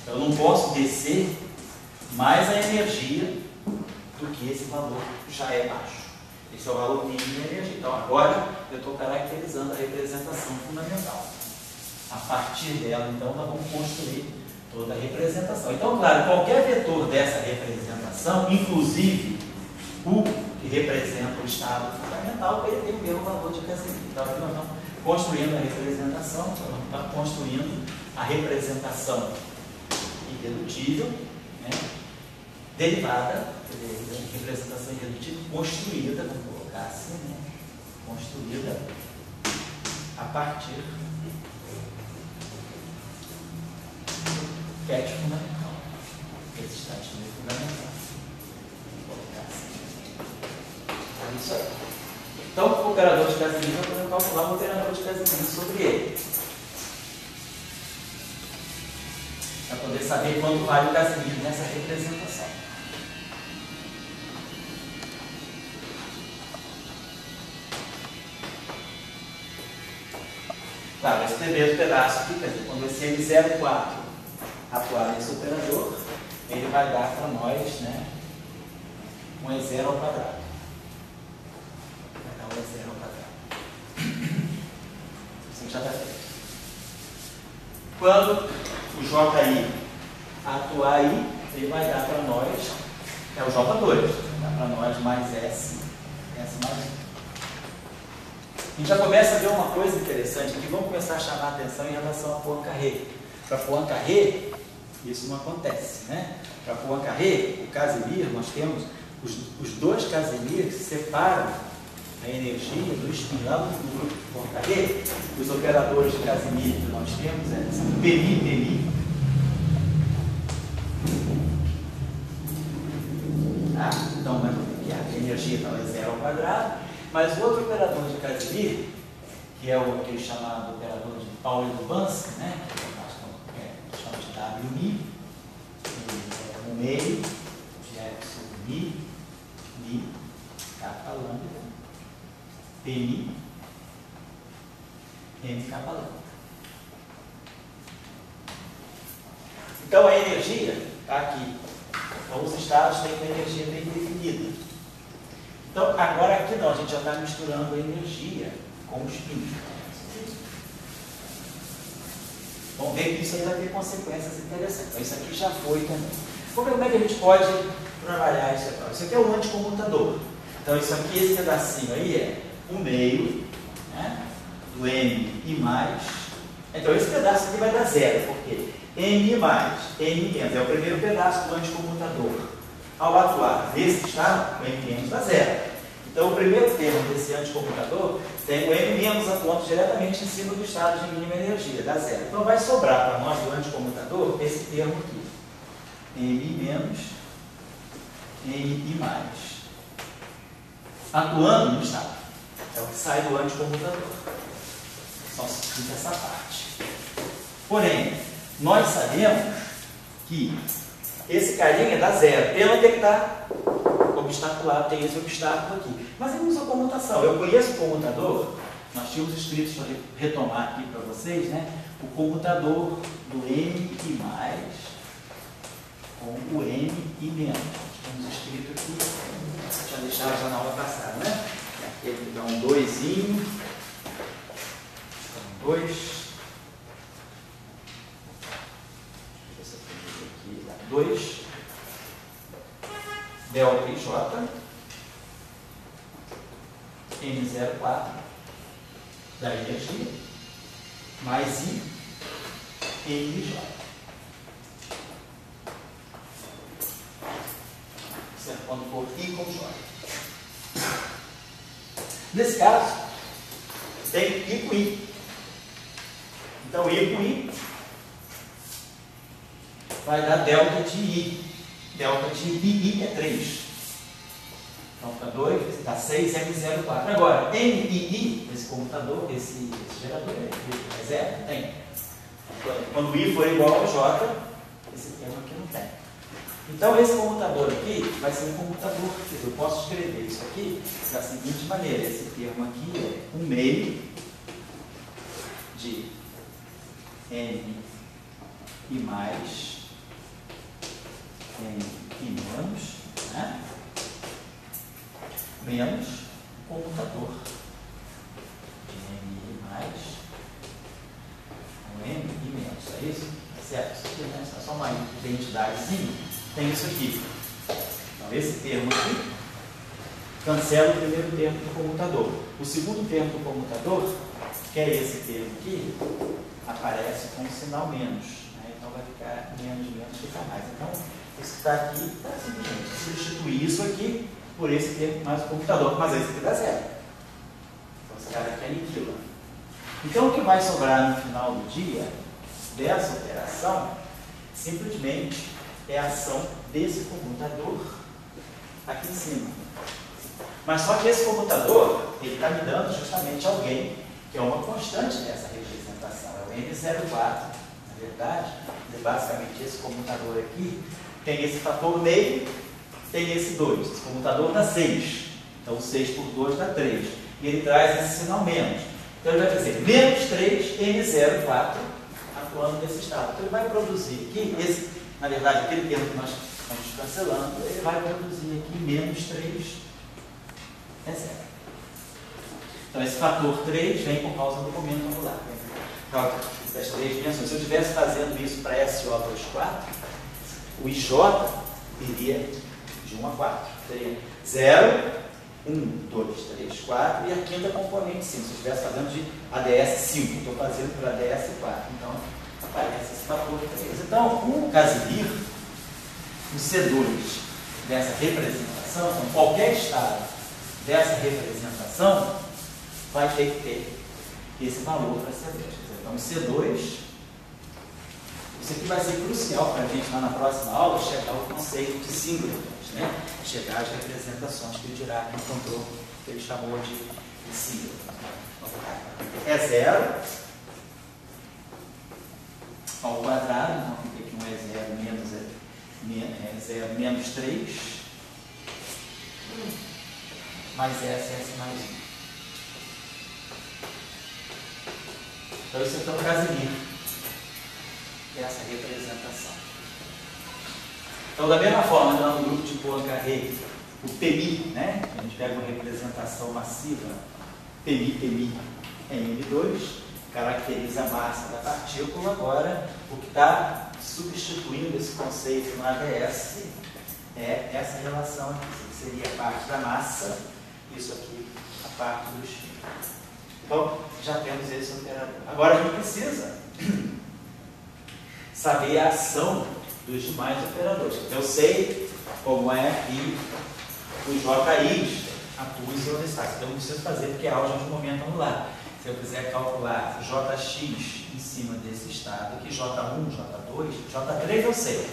Eu não posso descer mais a energia do que esse valor já é baixo. Esse é o valor mínimo de energia. Então agora eu estou caracterizando a representação fundamental. A partir dela, então, nós vamos construir toda a representação. Então, claro, qualquer vetor dessa representação, inclusive o que representa o estado fundamental, ele tem o mesmo valor de Casimir. Então, aqui nós estamos construindo a representação, nós estamos construindo a representação irredutível, né, derivada, representação irredutível construída, vamos colocar assim, né, construída a partir cat fundamental. Esse estatismo fundamental. Vou colocar assim. É isso aí. Então, o operador de Casimir, nós podemos calcular o operador de Casimir sobre ele. Para poder saber quanto vale o Casimir nessa representação. Claro, esse primeiro pedaço aqui, quer dizer, quando esse M04 atuar nesse operador, ele vai dar para nós, né, um E0 ao quadrado. Vai dar um E0 ao quadrado. Assim já está feito. Quando o JI atuar aí, ele vai dar para nós, é o J2, dá para nós mais S mais 1. A gente já começa a ver uma coisa interessante aqui, vamos começar a chamar a atenção em relação a Poincaré. Para Poincaré, isso não acontece, né? Para Poincaré, o Casimir, nós temos os dois Casimir que separam a energia do spin lá do grupo de Poincaré. Os operadores de Casimir que nós temos é PMI. Então, a energia está é zero ao quadrado. Mas o outro operador de Casimir, que é aquele chamado operador de Pauli-Lubanski, né? Que chama de WMI, no meio, de Epsilon Mi, kappa lambda, PMI, M kappa lambda. Então a energia está aqui. Então os estados têm uma energia bem definida. Então, agora aqui não, a gente já está misturando a energia com o spin. Vamos ver que isso aí vai ter consequências interessantes. Então, isso aqui já foi também. Vamos ver como é que a gente pode trabalhar isso aqui. Isso aqui é o anticomutador. Então, isso aqui, esse pedacinho aí é o meio, né, do M e mais. Então, esse pedaço aqui vai dar zero, porque M mais, M menos é o primeiro pedaço do anticomutador. Ao atuar nesse estado, o M- dá zero. Então, o primeiro termo desse anticomutador tem o M- atuando diretamente em cima do estado de mínima energia, dá zero. Então, vai sobrar para nós do anticomutador esse termo aqui. M- N I+, atuando no estado. É o que sai do anticomutador. Só se fica essa parte. Porém, nós sabemos que esse carinha dá zero. Pena que ele está obstaculado, tem esse obstáculo aqui. Mas ele usa comutação. Eu conheço o comutador, nós tínhamos escrito, deixa eu retomar aqui para vocês, né? O comutador do N I+, com o N I menos. Temos escrito aqui, já deixava já na aula passada, né? Aquele que dá um 2zinho, 2. 2 delta IJ N04 da energia mais I NJ. Certo? Quando for I com J. Nesse caso, tem I com I. Então, I com I vai dar delta de I. Delta de I é 3. Então, fica 2, dá 6, M04. Agora, NII, esse computador, esse gerador é zero? Tem. Quando I for igual ao J, esse termo aqui não tem. Então, esse computador aqui vai ser um computador. Eu posso escrever isso aqui da seguinte maneira. Esse termo aqui é 1 meio de N I mais N I menos, né? Menos computador de N I mais um N I menos, é isso? Certo? Isso aqui, né? É só uma identidadezinha. Tem isso aqui. Então, esse termo aqui cancela o primeiro termo do comutador. O segundo termo do comutador, que é esse termo aqui, aparece com o sinal menos. Né? Então, vai ficar menos, fica mais. Então, isso que está aqui, está simplesmente substituir isso aqui por esse termo mais o computador. Mas esse aqui dá zero. Então, esse cara aqui aniquila. Então, o que vai sobrar no final do dia dessa operação, simplesmente é a ação desse computador aqui em cima. Mas só que esse computador, ele está me dando justamente alguém que é uma constante dessa representação. É o N04, na verdade. Basicamente, esse computador aqui tem esse fator meio, tem esse 2. Esse computador dá 6. Então, 6 por 2 dá 3. E ele traz esse sinal menos. Então, ele vai dizer menos 3 N04 atuando nesse estado. Então, ele vai produzir aqui, na verdade, aquele termo que nós estamos cancelando, ele vai produzir aqui menos 3 é zero. Então, esse fator 3 vem por causa do momento angular. Então, das 3 dimensões. Se eu estivesse fazendo isso para SO24, o IJ iria de 1 a 4. Seria 0, 1, 2, 3, 4 e a quinta componente 5. Se eu estivesse fazendo de ADS 5, estou fazendo para ADS 4. Então, aparece esse fator 3. Então, o Casimir, o C2 dessa representação, então, qualquer estado dessa representação vai ter que ter esse valor para C2. Então, C2, isso aqui vai ser crucial para a gente lá na próxima aula chegar ao conceito de singletons, né? Chegar às representações que o Dirac encontrou, que ele chamou de singleton. É 0 ao quadrado, então fica aqui um é 0 menos 3, mais S mais 1. Então, isso é o Casimir dessa representação. Então, da mesma forma, no grupo de Poincaré, o PMI, né? A gente pega uma representação massiva, PMI em M2, caracteriza a massa da partícula. Agora, o que está substituindo esse conceito no ADS é essa relação aqui, que seria a parte da massa, isso aqui, a parte do X. Então, já temos esse operador. Agora, a gente precisa saber a ação dos demais operadores. Eu sei como é que os JIs atuam em seu destaque. Então, eu preciso fazer porque é álgebra de momento angular. Se eu quiser calcular Jx em cima desse estado aqui, J1, J2, J3 eu sei.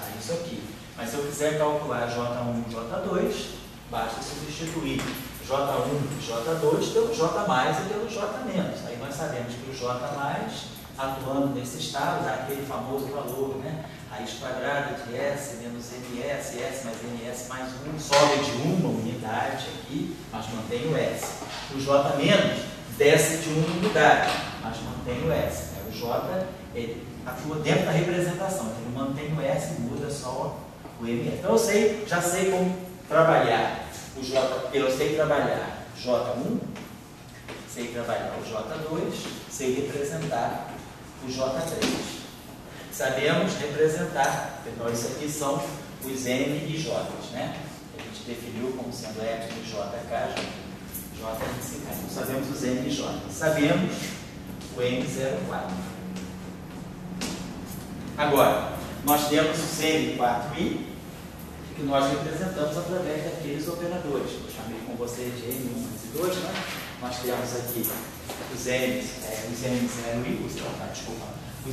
Tá, isso aqui. Mas se eu quiser calcular J1 e J2, basta substituir J1 e J2 pelo J mais e pelo J menos. Aí nós sabemos que o J mais, atuando nesse estado, dá aquele famoso valor, né? Raiz quadrada de S menos MS, S mais MS mais 1, sobe de uma unidade aqui, mas mantém o S. O J menos desce de uma unidade, mas mantém o S. O J, ele atua dentro da representação, então ele mantém o S e muda só o MS. Então eu já sei como trabalhar o J, eu sei trabalhar J1, sei trabalhar o J2, sei representar o J3. Sabemos representar, então isso aqui são os N e J, né? A gente definiu como sendo epsilon e JK, J e CK. Então sabemos os N e J. Sabemos o N04. Agora, nós temos os N4I, que nós representamos através daqueles operadores. Eu chamei com vocês de N1 e 2, né? Nós temos aqui os N0I, os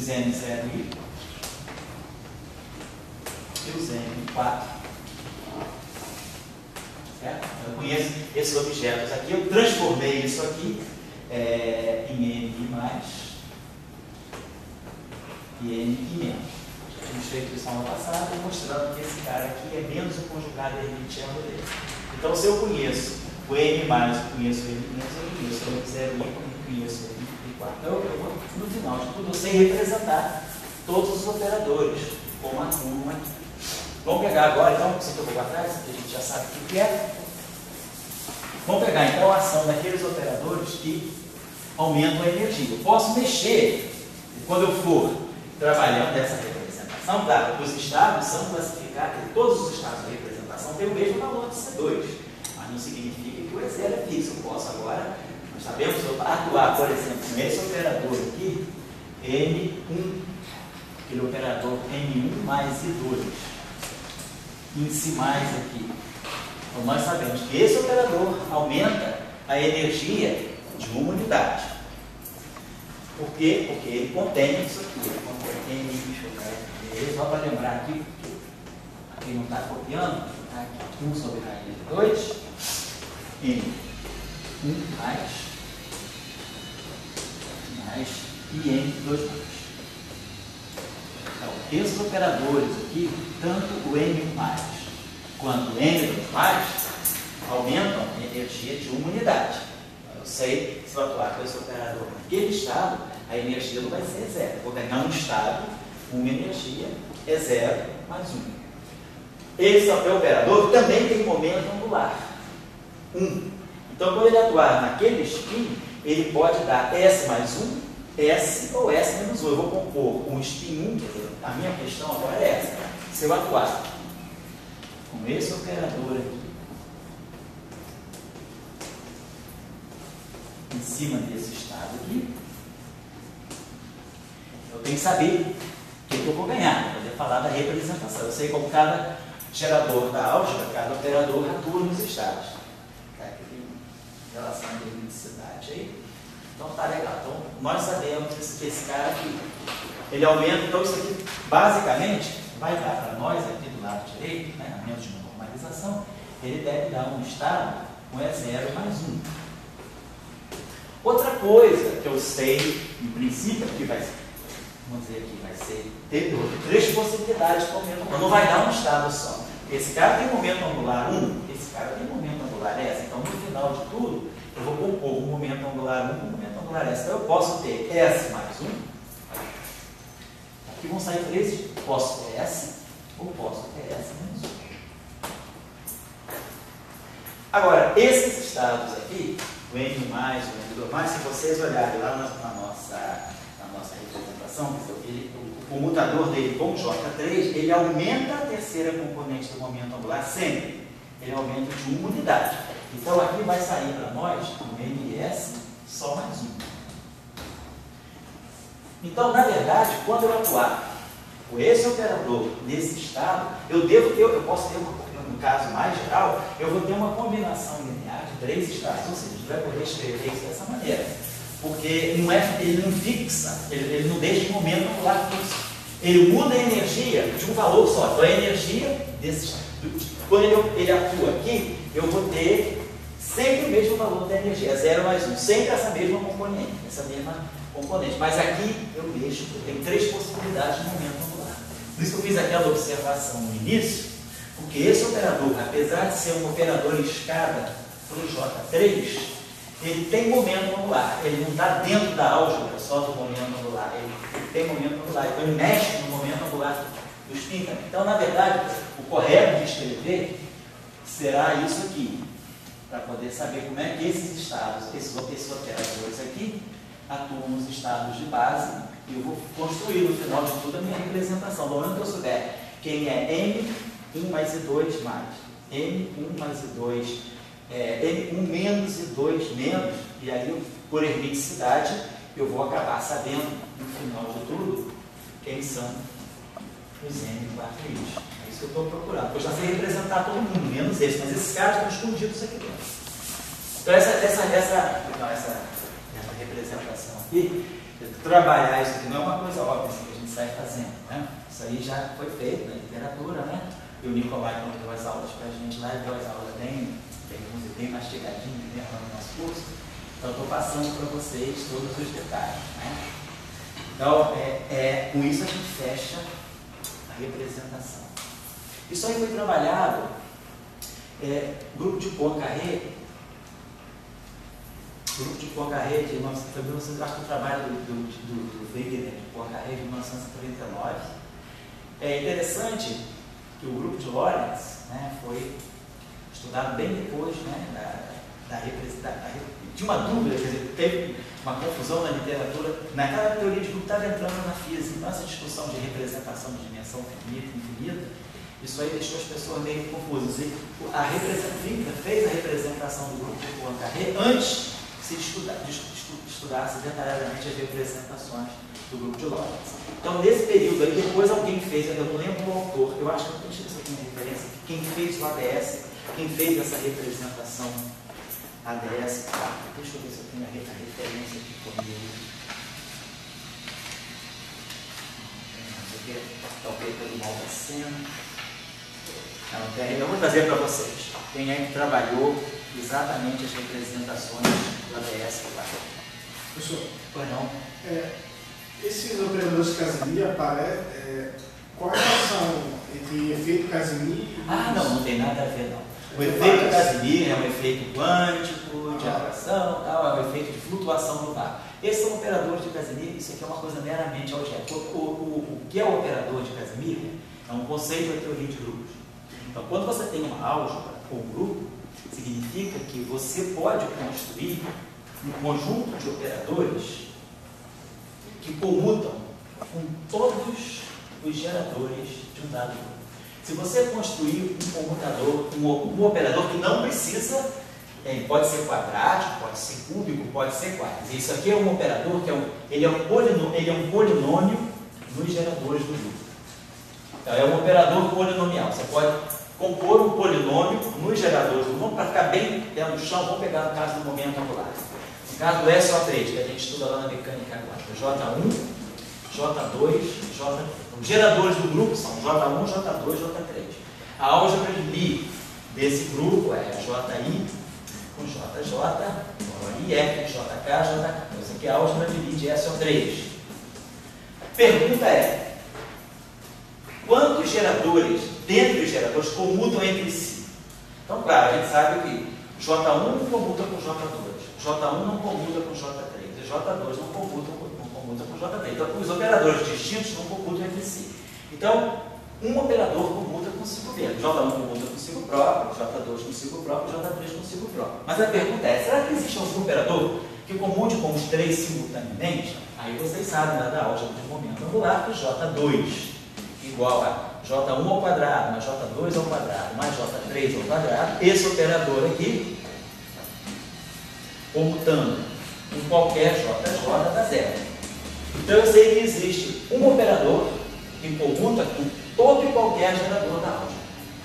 N0I e os N4. Certo? Eu conheço esses objetos aqui, eu transformei isso aqui em N mais e N e menos. Já tínhamos feito isso na aula passada, mostrando que esse cara aqui é menos o conjugado hermitiano dele. Então, se eu conheço o N mais, eu conheço o N menos, eu conheço o N0 e conheço o N4. Então, eu vou, no final de tudo, eu sei representar todos os operadores, como atuam aqui. Vamos pegar agora, então, isso que eu vou para trás, que a gente já sabe o que é. Vamos pegar, então, a ação daqueles operadores que aumentam a energia. Eu posso mexer, quando eu for trabalhando essa representação, claro, os estados são classificados, todos os estados da representação têm o mesmo valor de C2, mas não significa que o E0 é fixo. Eu posso agora, nós sabemos, atuar, por exemplo, nesse operador aqui, N1, aquele operador N1 mais I2, em si mais aqui. Então, nós sabemos que esse operador aumenta a energia de uma unidade. Por quê? Porque ele contém isso aqui. Ele contém, deixa eu ver, só para lembrar aqui, quem não está copiando, tá aqui, 1 sobre raiz de 2, N1 mais e N2 mais. Então, esses operadores aqui, tanto o N1 mais quanto o N2 mais, aumentam a energia de uma unidade. Eu sei que se eu atuar com esse operador naquele estado, a energia não vai ser zero. Eu vou ganhar um estado, uma energia é 0 mais 1. Esse operador também tem momento angular, 1. Então, quando ele atuar naquele spin, ele pode dar S mais 1, S ou S menos 1. Eu vou compor um spin 1, quer dizer, a minha questão agora é essa. Se eu atuar com esse operador aqui, em cima desse estado aqui, eu tenho que saber o que eu vou ganhar, para poder falar da representação. Eu sei como cada gerador da álgebra, cada operador atua nos estados. Tá? Tem relação de eletricidade aí. Então tá legal. Então nós sabemos que esse cara aqui, ele aumenta. Então isso aqui basicamente vai dar para nós aqui do lado direito, né, a menos de uma normalização, ele deve dar um estado com E0 mais 1. Outra coisa que eu sei, em princípio, que vai, vamos dizer aqui, vai ser ter 3 possibilidades de momento angular. Não vai dar um estado só. Esse cara tem momento angular 1, esse cara tem momento angular S. Então, no final de tudo, eu vou compor um momento angular 1 com um momento angular S. Então, eu posso ter S mais 1. Aqui vão sair 3. Posso ter S ou posso ter S menos 1. Agora, esses estados aqui, o N mais, o N2 mais, se vocês olharem lá na nossa representação, o comutador dele com J3, ele aumenta a terceira componente do momento angular sempre. Ele aumenta de uma unidade. Então aqui vai sair para nós um NS só mais 1. Então, na verdade, quando eu atuar com esse operador nesse estado, eu posso ter, no caso mais geral, eu vou ter uma combinação linear de 3 estados. Ou seja, a gente vai poder escrever isso dessa maneira. Porque ele não fixa, ele não deixa de momento angular fixo. Ele muda a energia de um valor só. Então a energia quando ele atua aqui, eu vou ter sempre o mesmo valor da energia, 0 mais 1, sempre essa mesma componente, mas aqui eu mexo, eu tenho 3 possibilidades de momento angular. Por isso que eu fiz aquela observação no início, porque esse operador, apesar de ser um operador em escada para o J3, ele tem momento angular, ele não está dentro da álgebra só do momento angular, ele tem momento angular, então ele mexe no momento angular do spin. Então, na verdade, o correto de escrever será isso aqui, para poder saber como é que esses estados, esses operadores aqui, atuam nos estados de base, e eu vou construir no final de tudo a minha representação. No momento que eu souber quem é M1 mais I2 mais, M1 mais I2, M1 menos I2 menos, e aí, por ermiticidade, eu vou acabar sabendo, no final de tudo, quem são os M4Is. É isso que eu estou procurando. Eu já sei representar todo mundo, menos esse, mas esses caras estão escondidos aqui dentro. Então, essa representação aqui, trabalhar isso aqui não é uma coisa óbvia que a gente sai fazendo, né? Isso aí já foi feito na literatura, né? E o Nicolai, quando deu as aulas para a gente lá, deu as aulas bem mastigadinhas, né, no nosso curso. Então, eu estou passando para vocês todos os detalhes, né? Então, com isso a gente fecha a representação. Isso aí foi trabalhado, grupo de Poincaré, acho que o trabalho do Wegener de Poincaré de 1939. É interessante que o grupo de Lorentz, né, foi estudado bem depois, né, de uma dúvida, quer dizer, teve uma confusão na literatura, naquela teoria de grupo estava entrando na física, então essa discussão de representação de dimensão finita e infinita, isso aí deixou as pessoas meio confusas. E a Winkler fez a representação do grupo de Poincaré antes que se estudasse detalhadamente as representações do grupo de Lorentz. Então, nesse período aí, depois alguém fez, eu não lembro o autor, eu acho que eu deixei isso aqui na referência, quem fez o ADS, quem fez essa representação ADS, deixa eu ver se eu tenho a referência aqui comigo. Está o Pedro Malvaceno. Eu vou trazer para vocês quem é que trabalhou exatamente as representações do ADS. Professor, pois não? Esses operadores de Casimir qual é a relação entre efeito Casimir e... Não tem nada a ver, não. O efeito Casimir é um efeito quântico, de atração, é um efeito de flutuação no vácuo. Esses são operadores de Casimir, isso aqui é uma coisa meramente algébrica. O que é o operador de Casimir é um conceito da teoria de grupos. Então, quando você tem uma álgebra ou um grupo, significa que você pode construir um conjunto de operadores que comutam com todos os geradores de um dado grupo. Se você construir um comutador, um operador que não precisa, pode ser quadrático, pode ser cúbico, pode ser quadros. Isso aqui é um operador que ele é um polinômio nos geradores do grupo. Então, é um operador polinomial. Você pode compor um polinômio nos geradores do grupo para ficar bem pé no chão. Vamos pegar no caso do momento angular. No caso do SO3, que a gente estuda lá na mecânica quântica, J1, J2, J3. Os geradores do grupo são J1, J2, J3. A álgebra de Lie desse grupo é JI com JJ, IF com JK, JK. Isso aqui é a álgebra de Lie de SO3. Pergunta é: quantos geradores, dentro dos geradores, comutam entre si? Então, claro, a gente sabe que J1 comuta com J2, J1 não comuta com J3, e J2 não comuta com J3. Então, os operadores distintos não comutam entre si. Então, um operador comuta consigo mesmo. J1 comuta consigo próprio, J2 consigo próprio, J3 consigo próprio. Mas a pergunta é: será que existe algum operador que comute com os três simultaneamente? Aí vocês sabem lá da álgebra de momento angular que J2 igual a J1 ao quadrado, mais J2 ao quadrado, mais J3 ao quadrado. Esse operador aqui, comutando com qualquer JJ, dá zero. Então eu sei que existe um operador que comuta com todo e qualquer gerador da álgebra.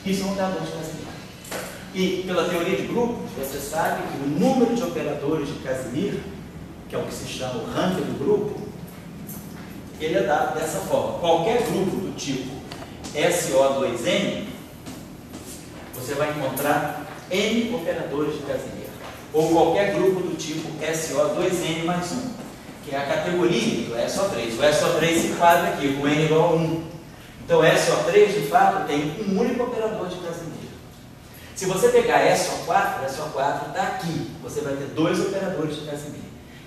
Isso é um operador de Casimir. E pela teoria de grupos, você sabe que o número de operadores de Casimir, que é o que se chama o rank do grupo, que ele é dado dessa forma. Qualquer grupo do tipo SO2N, você vai encontrar N operadores de Casimir. Ou qualquer grupo do tipo SO2N mais 1, que é a categoria do SO3. O SO3 se enquadra aqui, com N igual a 1. Então, SO3, de fato, tem um único operador de Casimir. Se você pegar SO4 está aqui. Você vai ter 2 operadores de Casimir.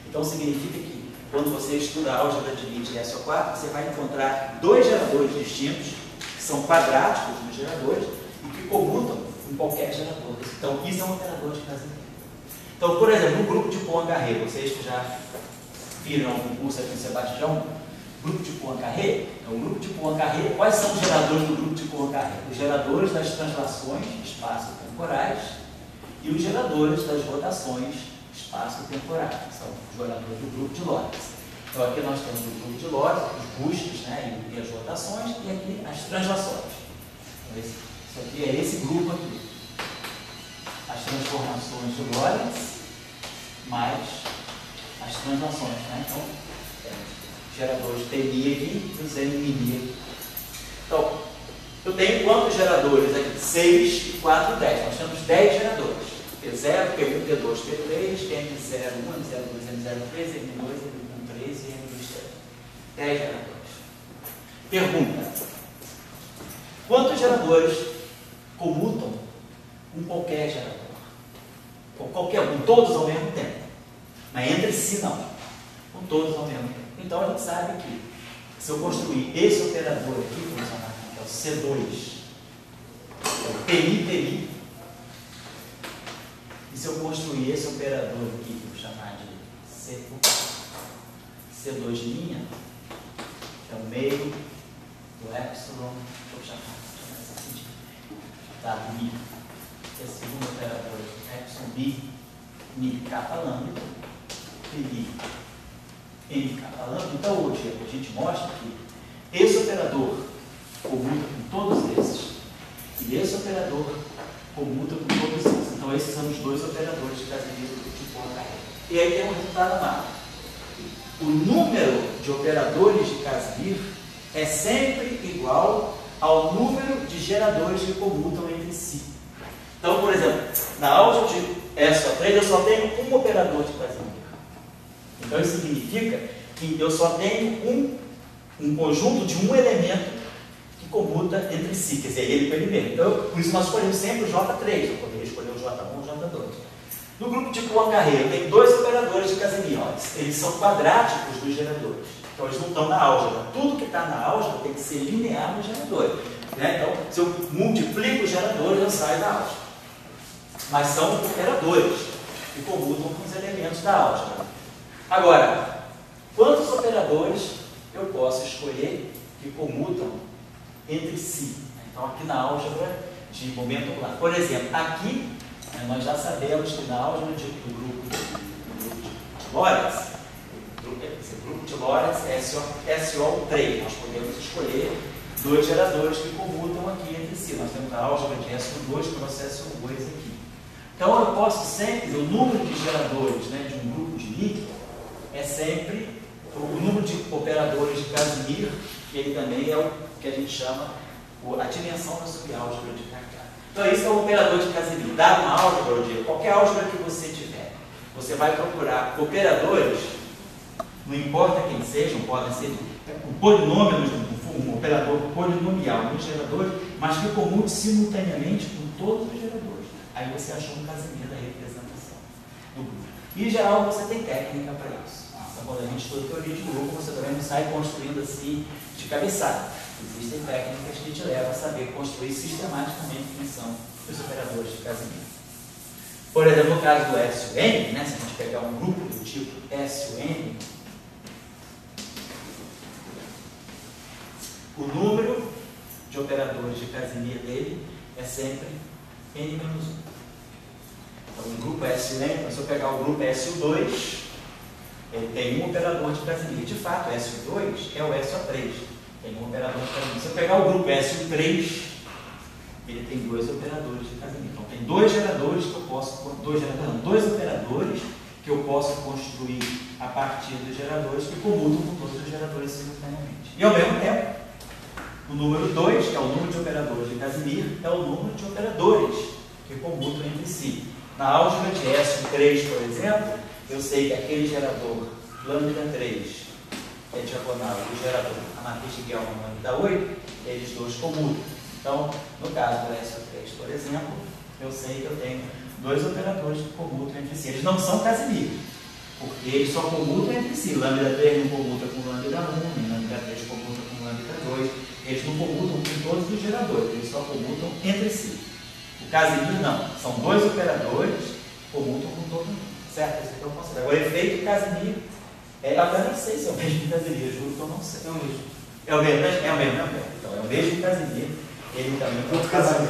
Então, significa que, quando você estuda a álgebra de Lie de SO4, você vai encontrar 2 geradores distintos, que são quadráticos nos geradores, e que comutam com qualquer gerador. Então, isso é um operador de Casimir. Então, por exemplo, no grupo de Poincaré, vocês que já viram algum curso aqui no Sebastião, grupo de Poincaré, o grupo de Poincaré, quais são os geradores do grupo de Poincaré? Os geradores das translações espaço-temporais e os geradores das rotações espaço-temporais, são os geradores do grupo de Lorentz. Então aqui nós temos o grupo de Lorentz, os bustos, né, e as rotações, e aqui as translações. Então, isso aqui é esse grupo aqui. As transformações de Lorentz mais as translações, né? Então, geradores TNI aqui e os NMI aqui. Então, eu tenho quantos geradores aqui? 6, 4, 10. Nós temos 10 geradores. P0, P1, P2, P3, M01, M02, M03, M2, M13 e M23. 10 geradores. Pergunta: quantos geradores comutam com qualquer gerador? Com qualquer um, todos ao mesmo tempo. Mas entre si não. Com todos ao mesmo tempo. Então a gente sabe que se eu construir esse operador aqui, vamos chamar aqui, que é o C2, é o PI, e se eu construir esse operador aqui, vou chamar de C2', que é o meio do epsilon, vou chamar assim, tá, mi, que é o segundo operador, epsilon bi, mi, kappa lambda, pi, N kappa lambda. Então hoje a gente mostra que esse operador comuta com todos esses e esse operador comuta com todos esses. Então esses são os 2 operadores de Casimir do tipo Poincaré. E aí tem um resultado amado. O número de operadores de Casimir é sempre igual ao número de geradores que comutam entre si. Então, por exemplo, na álgebra de SO3 eu só tenho um operador de Casimir. Então isso significa que eu só tenho um conjunto de um elemento que comuta entre si, quer dizer, ele com ele mesmo. Então, por isso nós escolhemos sempre o J3, eu poderia escolher o J1 ou o J2. No grupo de Poincaré, eu tenho 2 operadores de Casimir, eles são quadráticos dos geradores. Então eles não estão na álgebra. Tudo que está na álgebra tem que ser linear no gerador. Né? Então, se eu multiplico os geradores, eu saio da álgebra. Mas são operadores que comutam com os elementos da álgebra. Agora, quantos operadores eu posso escolher que comutam entre si? Então, aqui na álgebra de momento angular. Por exemplo, aqui nós já sabemos que na álgebra do grupo de Lorentz, esse grupo de Lorentz é SO3. Nós podemos escolher 2 geradores que comutam aqui entre si. Nós temos a álgebra de SO2 para o SO2 aqui. Então, eu posso sempre, o número de geradores, né, de um grupo de Lie é sempre o número de operadores de Casimir, que ele também é o que a gente chama a dimensão da subálgebra de Cartesiano. Então, isso é o operador de Casimir. Dado uma álgebra, ou qualquer álgebra que você tiver, você vai procurar operadores, não importa quem sejam, podem ser um polinômio, um operador polinomial no gerador, mas que comute simultaneamente com todos os geradores. Aí você achou um Casimir da representação do grupo. E, em geral, você tem técnica para isso. Então, quando a gente estuda teoria de grupo, você também não sai construindo assim de cabeçada. Existem técnicas que te levam a saber construir sistematicamente quem são os operadores de Casimir. Por exemplo, no caso do SUN, né, se a gente pegar um grupo do tipo SUN, o número de operadores de Casimir dele é sempre N-1. Então, o grupo SUN, se eu pegar o grupo SU2, ele tem um operador de Casimir. De fato, SU2 é o SO3. Tem um operador de Casimir. Se eu pegar o grupo SU3, ele tem 2 operadores de Casimir. Então, tem 2 geradores que eu posso, 2 operadores que eu posso construir a partir dos geradores que comutam com todos os geradores simultaneamente. E ao mesmo tempo, o número 2, que é o número de operadores de Casimir, é o número de operadores que comutam entre si. Na álgebra de S3, por exemplo, eu sei que aquele gerador lambda 3, que é diagonal, e o gerador, a matriz de Gelman lambda 8, eles dois comutam. Então, no caso do S3, por exemplo, eu sei que eu tenho dois operadores que comutam entre si. Eles não são Casimir, porque eles só comutam entre si. Lambda 3 não comuta com lambda 1, nem lambda 3 comuta com lambda 2. Eles não comutam com todos os geradores, eles só comutam entre si. O Casimir não, são dois operadores que comutam com todo mundo. Certo? Isso que eu considero. O efeito Casimir, eu até não sei se é o mesmo Casimir, juro que eu não sei. É o mesmo. É o mesmo. Então, é o mesmo Casimir. Ele também é outro Casimir.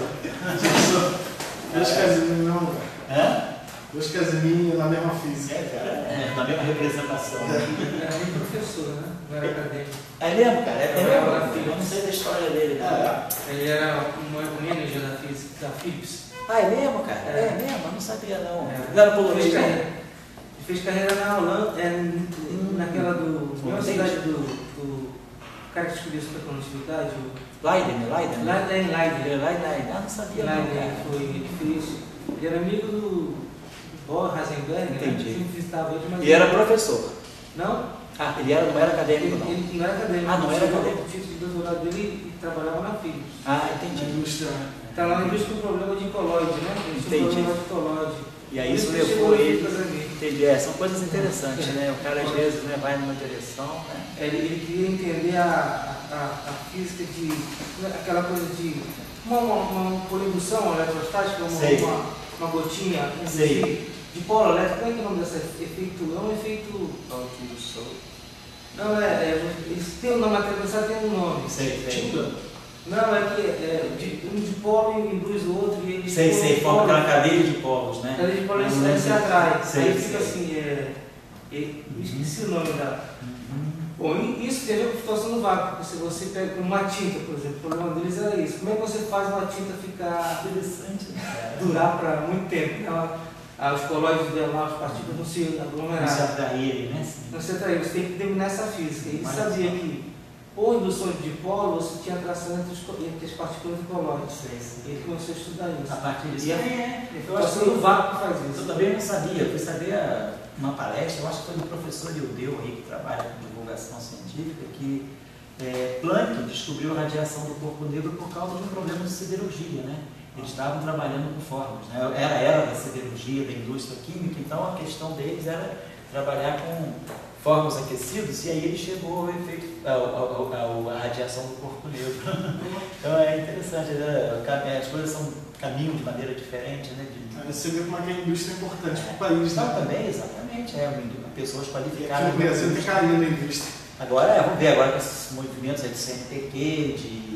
Dois Casimir não, cara. Hã? Dois Casimir na mesma física. Na mesma representação. Era nem professor, né? Não era acadêmico. É mesmo, cara? É mesmo. Eu não sei da história dele. Ele era um manager da física, da Philips. Ah, é mesmo, cara? É mesmo? Eu não sabia, não. Ele era polonês, não? Ele fez carreira na Holanda, naquela na cidade do cara que descobriu a condutividade. Leiden. Leiden. Ah, não sabia, não, cara. Ele fez. Ele era amigo do Bohr Heisenberg, entendi. Né? Ele visitava ele, mas e era professor? Não. Ah, ele não era acadêmico, não? Ele não era acadêmico. Ah, não era acadêmico. O título de doutorado dele trabalhava na Philips. Ah, entendi. Está lá na indústria com problema de coloide, né? Entendi. Coloide. E aí isso levou ele. Entendi. São coisas interessantes, né? O cara às vezes vai numa direção, né? Ele queria entender a física de. Aquela coisa de. Uma polibução eletrostática, uma gotinha de polo elétrico. Como é que é o nome desse efeito? É um efeito. Não, eles têm um nome, a matéria tem um nome. Sei. Não, é que um de polo induz o outro e eles. Sei, forma aquela cadeia de polos, né? Cadeia de polos se atrai. Aí fica assim, esqueci o nome da. Bom, isso tem a ver com a situação do vácuo, porque se você pega uma tinta, por exemplo, o problema deles era isso. Como é que você faz uma tinta ficar interessante, durar para muito tempo? Os colóides dela, as partículas não se aglomeraram. Não se atraírem, né? Não se atraírem, você tem que terminar essa física. Ele sabia que ou indução de dipolo, você tinha atração entre as partículas do colóide. Ele começou a estudar isso. A partir disso. Eu acho que o vácuo faz isso. Eu também não sabia, eu fui saber uma palestra, eu acho que foi do professor Ildeu aí, que trabalha com divulgação científica, que Planck descobriu a radiação do corpo negro por causa de um problema de siderurgia, né? Eles estavam trabalhando com fórmulas, né? Era a era da siderurgia, da indústria química, então a questão deles era trabalhar com fórmulas aquecidos, e aí ele chegou ao efeito, a radiação do corpo negro. Então é interessante, né? As coisas caminham de maneira diferente, né? Você vê como é que a indústria é importante para o país, né? Não, também, exatamente. Pessoas qualificadas. O Brasil tem carinho na indústria. Agora, vamos ver agora com esses movimentos aí de CNPq, de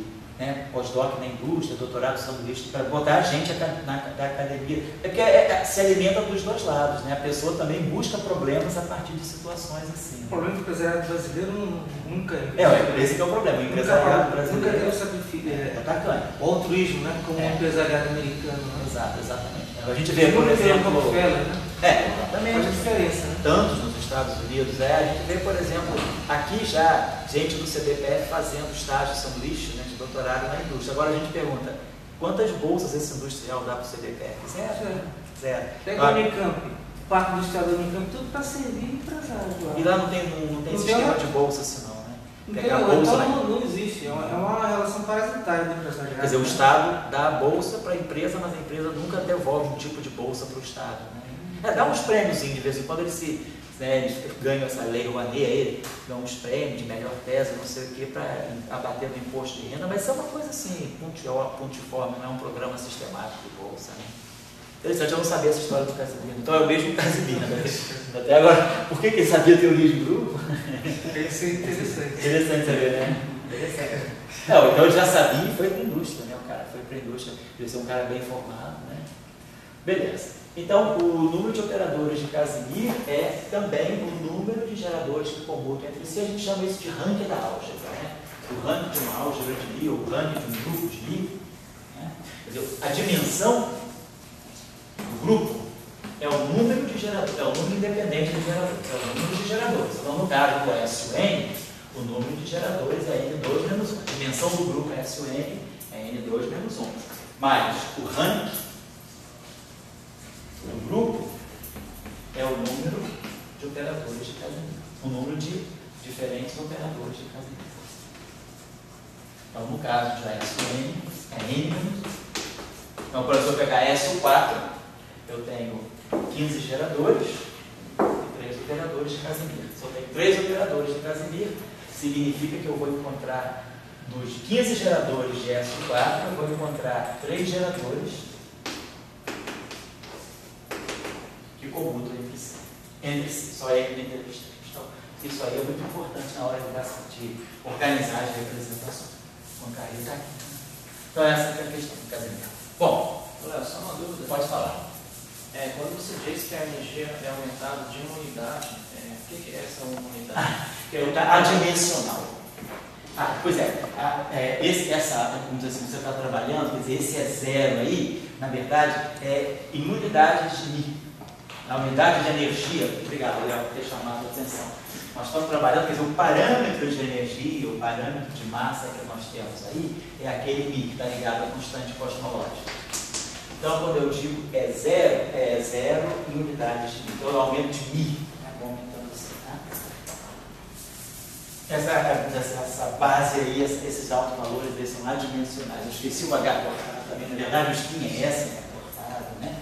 pós-doc na indústria, doutorado sanduíche, para botar a gente da academia. É porque se alimenta dos dois lados, né? A pessoa também busca problemas a partir de situações assim. O problema do empresariado brasileiro nunca esse que é o problema. O empresariado brasileiro nunca deu sacrifício. Atacante. O altruísmo, né? Como o empresariado americano. Né? Exatamente. A gente vê, por exemplo. Exatamente. Faz a diferença. Né? Tantos nos Estados Unidos. A gente vê, por exemplo, aqui já gente do CBPF fazendo estágio sanduíche, né, de doutorado na indústria. Agora a gente pergunta, quantas bolsas esse industrial dá para o CBPF? Zero. Pega o Unicamp, o Parque Industrial do Unicamp, tudo para servir empresário. E lá não tem sistema de bolsa assim não, né? Não existe, é uma relação parasitária do empresariado. Quer dizer, o Estado dá a bolsa para a empresa, mas a empresa nunca devolve um tipo de bolsa para o Estado. Né? Dá uns prêmios de vez em quando eles ganham essa lei Rouanet, dão uns prêmios de melhor tese, não sei o que, para abater no imposto de renda, mas isso é uma coisa assim, pontiforme, não é um programa sistemático de bolsa. Né? Interessante, eu não sabia essa história do Casimir. Então é o mesmo Casimir, né? Até agora, por que ele sabia teoria de grupo? Isso é interessante. Interessante saber, né? Interessante. Não, então ele já sabia e foi para a indústria, né? O cara foi para a indústria, ele ser um cara bem formado, né? Beleza. Então, o número de operadores de Casimir é também o número de geradores que comutam entre si. A gente chama isso de ranking da álgebra, né? O ranking de uma álgebra de Lie, ou o ranking de um grupo de Lie. Né? Quer dizer, a dimensão do grupo é o número de geradores, é o número independente de geradores, é o número de geradores. Então, no caso do SUN, o número de geradores é N2 menos 1. A dimensão do grupo SUN é N2 menos 1. Mas o rank do grupo é o número de operadores de casamento. O número de diferentes operadores de casamento. Então, no caso de SUN, é N menos 1. Então, por exemplo, se eu pegar SU4, eu tenho 15 geradores e 3 operadores de Casimir. Se eu tenho 3 operadores de Casimir, significa que eu vou encontrar, dos 15 geradores de SU4, eu vou encontrar 3 geradores que comutam entre si. Só é entre eles. Então, isso aí é muito importante na hora de organizar as representações. O Caio está aqui. Então, essa é a questão do Casimir. Bom, Léo, só uma dúvida. pode falar. Quando você diz que a energia é aumentada de uma unidade, o que é essa uma unidade? Adimensional. Pois é, vamos dizer assim, você está trabalhando, quer dizer, esse é zero aí, na verdade, é em unidades de Mi. Na unidade de energia, obrigado, Léo, por ter chamado a atenção. Nós estamos trabalhando, quer dizer, o parâmetro de energia, o parâmetro de massa que nós temos aí, é aquele Mi que está ligado à constante cosmológica. Então, quando eu digo é zero em unidades de Mi. Então, eu aumento de Mi. Vou aumentando assim, tá? Essa base aí, esses altos valores, eles são adimensionais. Eu esqueci o H cortado também. Na verdade, o spin é S, né? Cortado, né?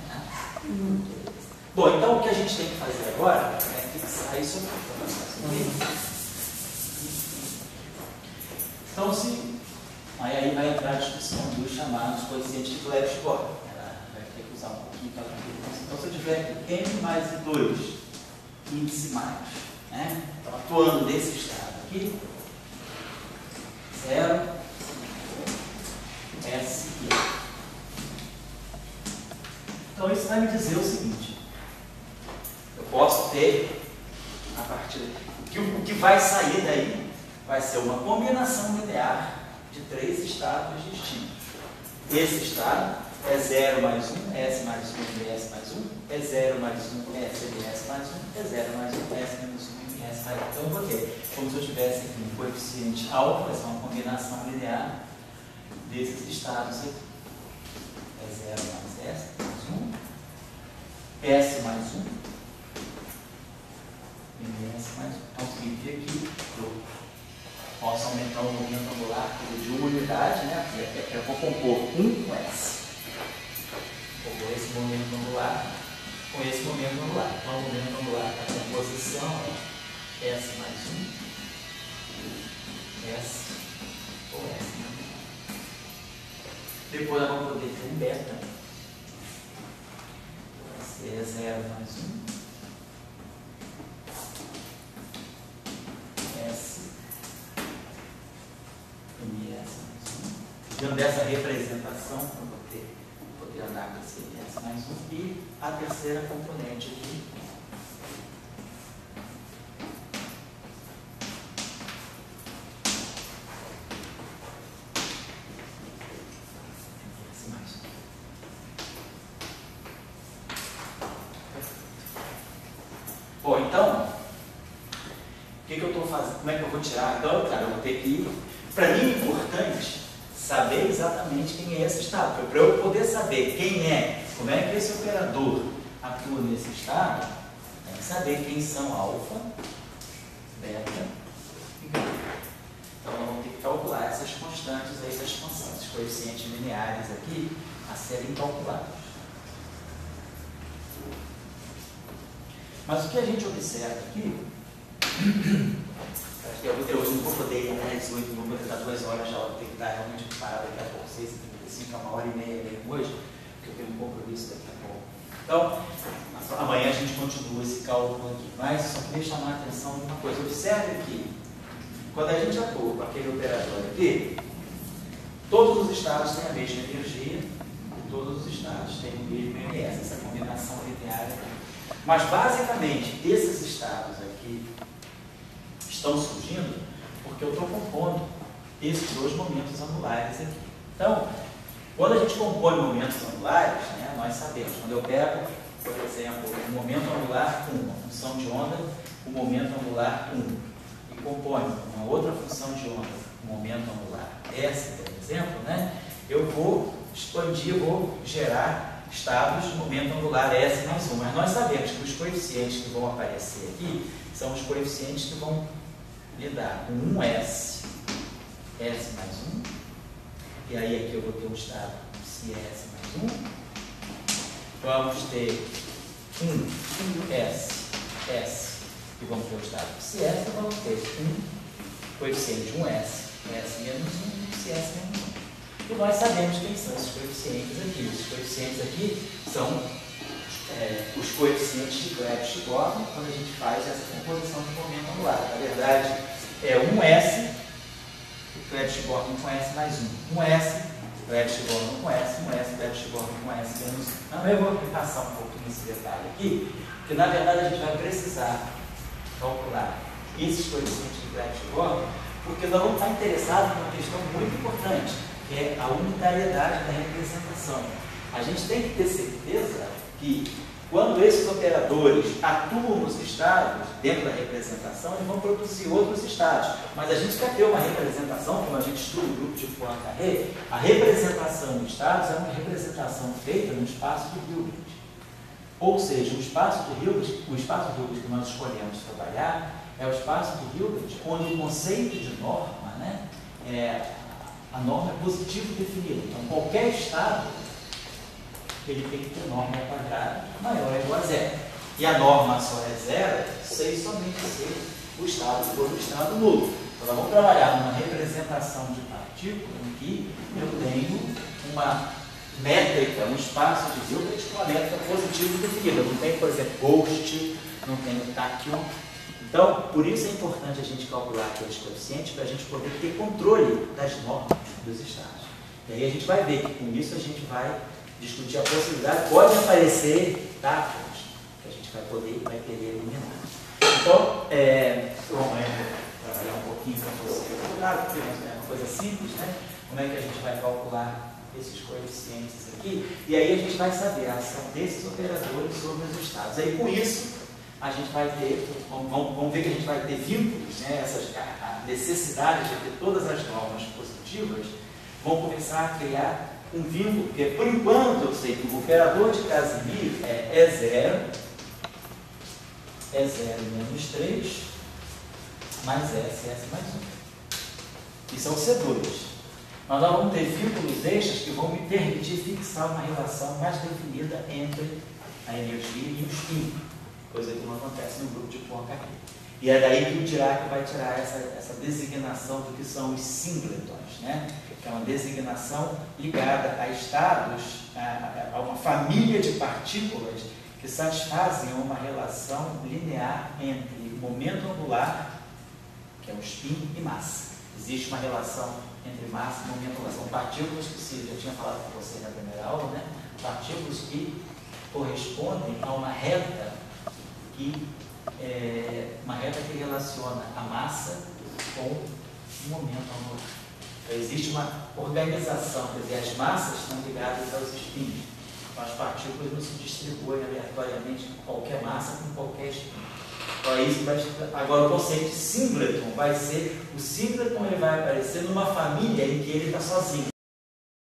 Bom, então o que a gente tem que fazer agora é fixar isso aqui. Então, aí vai entrar a discussão dos chamados coeficientes de Clebsch-Gorlin. Vai ter que usar um pouquinho para calcular. Então, se eu tiver N mais 2 índice mais, né? Então, atuando nesse estado aqui, 0, S e E. Então, isso vai me dizer o seguinte: eu posso ter, a partir o que vai sair daí vai ser uma combinação linear de 3 estados distintos. Esse estado é 0 mais 1, S mais 1, S mais 1, é 0 mais 1, S, S mais 1, é 0 mais 1, S menos 1, S mais 1. Então, eu vou ter, como se eu tivesse aqui um coeficiente alfa, essa é uma combinação linear desses estados aqui. É 0 mais S mais 1, S mais 1, e S mais 1. Então, significa que eu posso aumentar o momento angular de uma unidade, né? Eu vou compor 1 com S. Compor esse momento angular com esse momento angular. Então, o momento angular da composição é S mais 1, S ou S mais 1. Depois, nós vamos poder ter um beta. Vai ser 0 mais 1. Dentro dessa representação, para poder andar com esse S mais 1, e a terceira componente aqui, S mais 1. Bom, então, o que eu estou fazendo? Como é que eu vou tirar? Então, cara, eu vou ter que ir. Para mim é importante saber exatamente quem é esse estado. Para eu poder saber quem é, como é que esse operador atua nesse estado, tem que saber quem são alfa, beta e gama. Então, nós vamos ter que calcular essas constantes aí da expansão, esses coeficientes lineares aqui a serem calculados. Mas o que a gente observa aqui, eu não vou poder ir até 18, não vou poder dar 2 horas, já vou ter que estar realmente parado daqui a pouco, 6h35, é 1h30 mesmo hoje, porque eu tenho um compromisso daqui a pouco. Então, amanhã a gente continua esse cálculo aqui, mas só queria chamar a atenção de uma coisa. Observe que, quando a gente atua com aquele operador aqui, todos os estados têm a mesma energia e todos os estados têm o mesmo MS, essa combinação linear aqui. Mas, basicamente, esses estados aqui estão surgindo porque eu estou compondo esses 2 momentos angulares aqui. Então, quando a gente compõe momentos angulares, né, nós sabemos, quando eu pego por exemplo, o momento angular 1, uma função de onda, o momento angular 1, e compõe uma outra função de onda, o momento angular S, por exemplo, né? Eu vou expandir, vou gerar estados de momento angular S mais 1. Mas nós sabemos que os coeficientes que vão aparecer aqui são os coeficientes que vão lidar com 1S, S mais 1, e aí aqui eu vou ter um estado se S mais 1, vamos ter 1S, S, e vamos ter o estado se S, então vamos ter um coeficiente 1S, S menos 1, se S menos 1. E nós sabemos quem são esses coeficientes aqui. Os coeficientes aqui são os coeficientes de Clebsch-Gorlin quando a gente faz essa composição de momento angular. Na verdade, é 1S, Clebsch-Gorlin com S mais 1. 1S, Clebsch-Gorlin com S, 1S, Clebsch-Gorlin com S menos 1. Não, eu vou passar um pouquinho esse detalhe aqui, porque na verdade a gente vai precisar calcular esses coeficientes de Clebsch-Gorlin, porque nós vamos estar interessados numa questão muito importante, que é a unitariedade da representação. A gente tem que ter certeza que, quando esses operadores atuam nos estados, dentro da representação, eles vão produzir outros estados. Mas a gente quer ter uma representação, como a gente estuda o grupo de Poincaré, a representação de estados é uma representação feita no espaço de Hilbert. Ou seja, o espaço de Hilbert que nós escolhemos trabalhar é o espaço de Hilbert, onde o conceito de norma, né, a norma é positivo definida. Então, qualquer estado, ele tem que ter norma ao quadrado maior ou igual a zero. E a norma só é zero se somente ser o estado for o estado nulo. Então, nós vamos trabalhar numa representação de partícula em que eu tenho uma métrica, um espaço de Hilbert com a métrica positiva definida. Não tem, por exemplo, ghost, não tem tachyon. Então, por isso é importante a gente calcular aqueles coeficientes para a gente poder ter controle das normas dos estados. E aí a gente vai ver que com isso a gente vai discutir a possibilidade, pode aparecer tachons, que a gente vai querer eliminar. Então, vamos trabalhar um pouquinho para você. Claro, porque é uma coisa simples, né? Como é que a gente vai calcular esses coeficientes aqui? E aí a gente vai saber a ação desses operadores sobre os estados. Aí com isso, a gente vai ter, vamos ver que a gente vai ter vínculos, né? A necessidade de ter todas as normas positivas vão começar a criar um vínculo, porque por enquanto eu sei que o operador de Casimir é 0 menos 3, mais S mais 1. E são C2. Mas nós vamos ter vínculos extras que vão me permitir fixar uma relação mais definida entre a energia e o spin. Coisa que não acontece no grupo de Poincaré. E é daí que o Dirac vai tirar essa designação do que são os singletons, né? Que é uma designação ligada a estados, a uma família de partículas que satisfazem uma relação linear entre momento angular, que é o spin, e massa. Existe uma relação entre massa e momento angular. São partículas que, eu tinha falado com você na primeira aula, né? Partículas que correspondem a uma reta que relaciona a massa com o momento angular. Então, existe uma organização, quer dizer, as massas estão ligadas aos spins. Então, as partículas não se distribuem aleatoriamente com qualquer massa, com qualquer spin. Então, é isso que vai... Agora, o conceito de singleton vai ser... O singleton ele vai aparecer numa família em que ele está sozinho.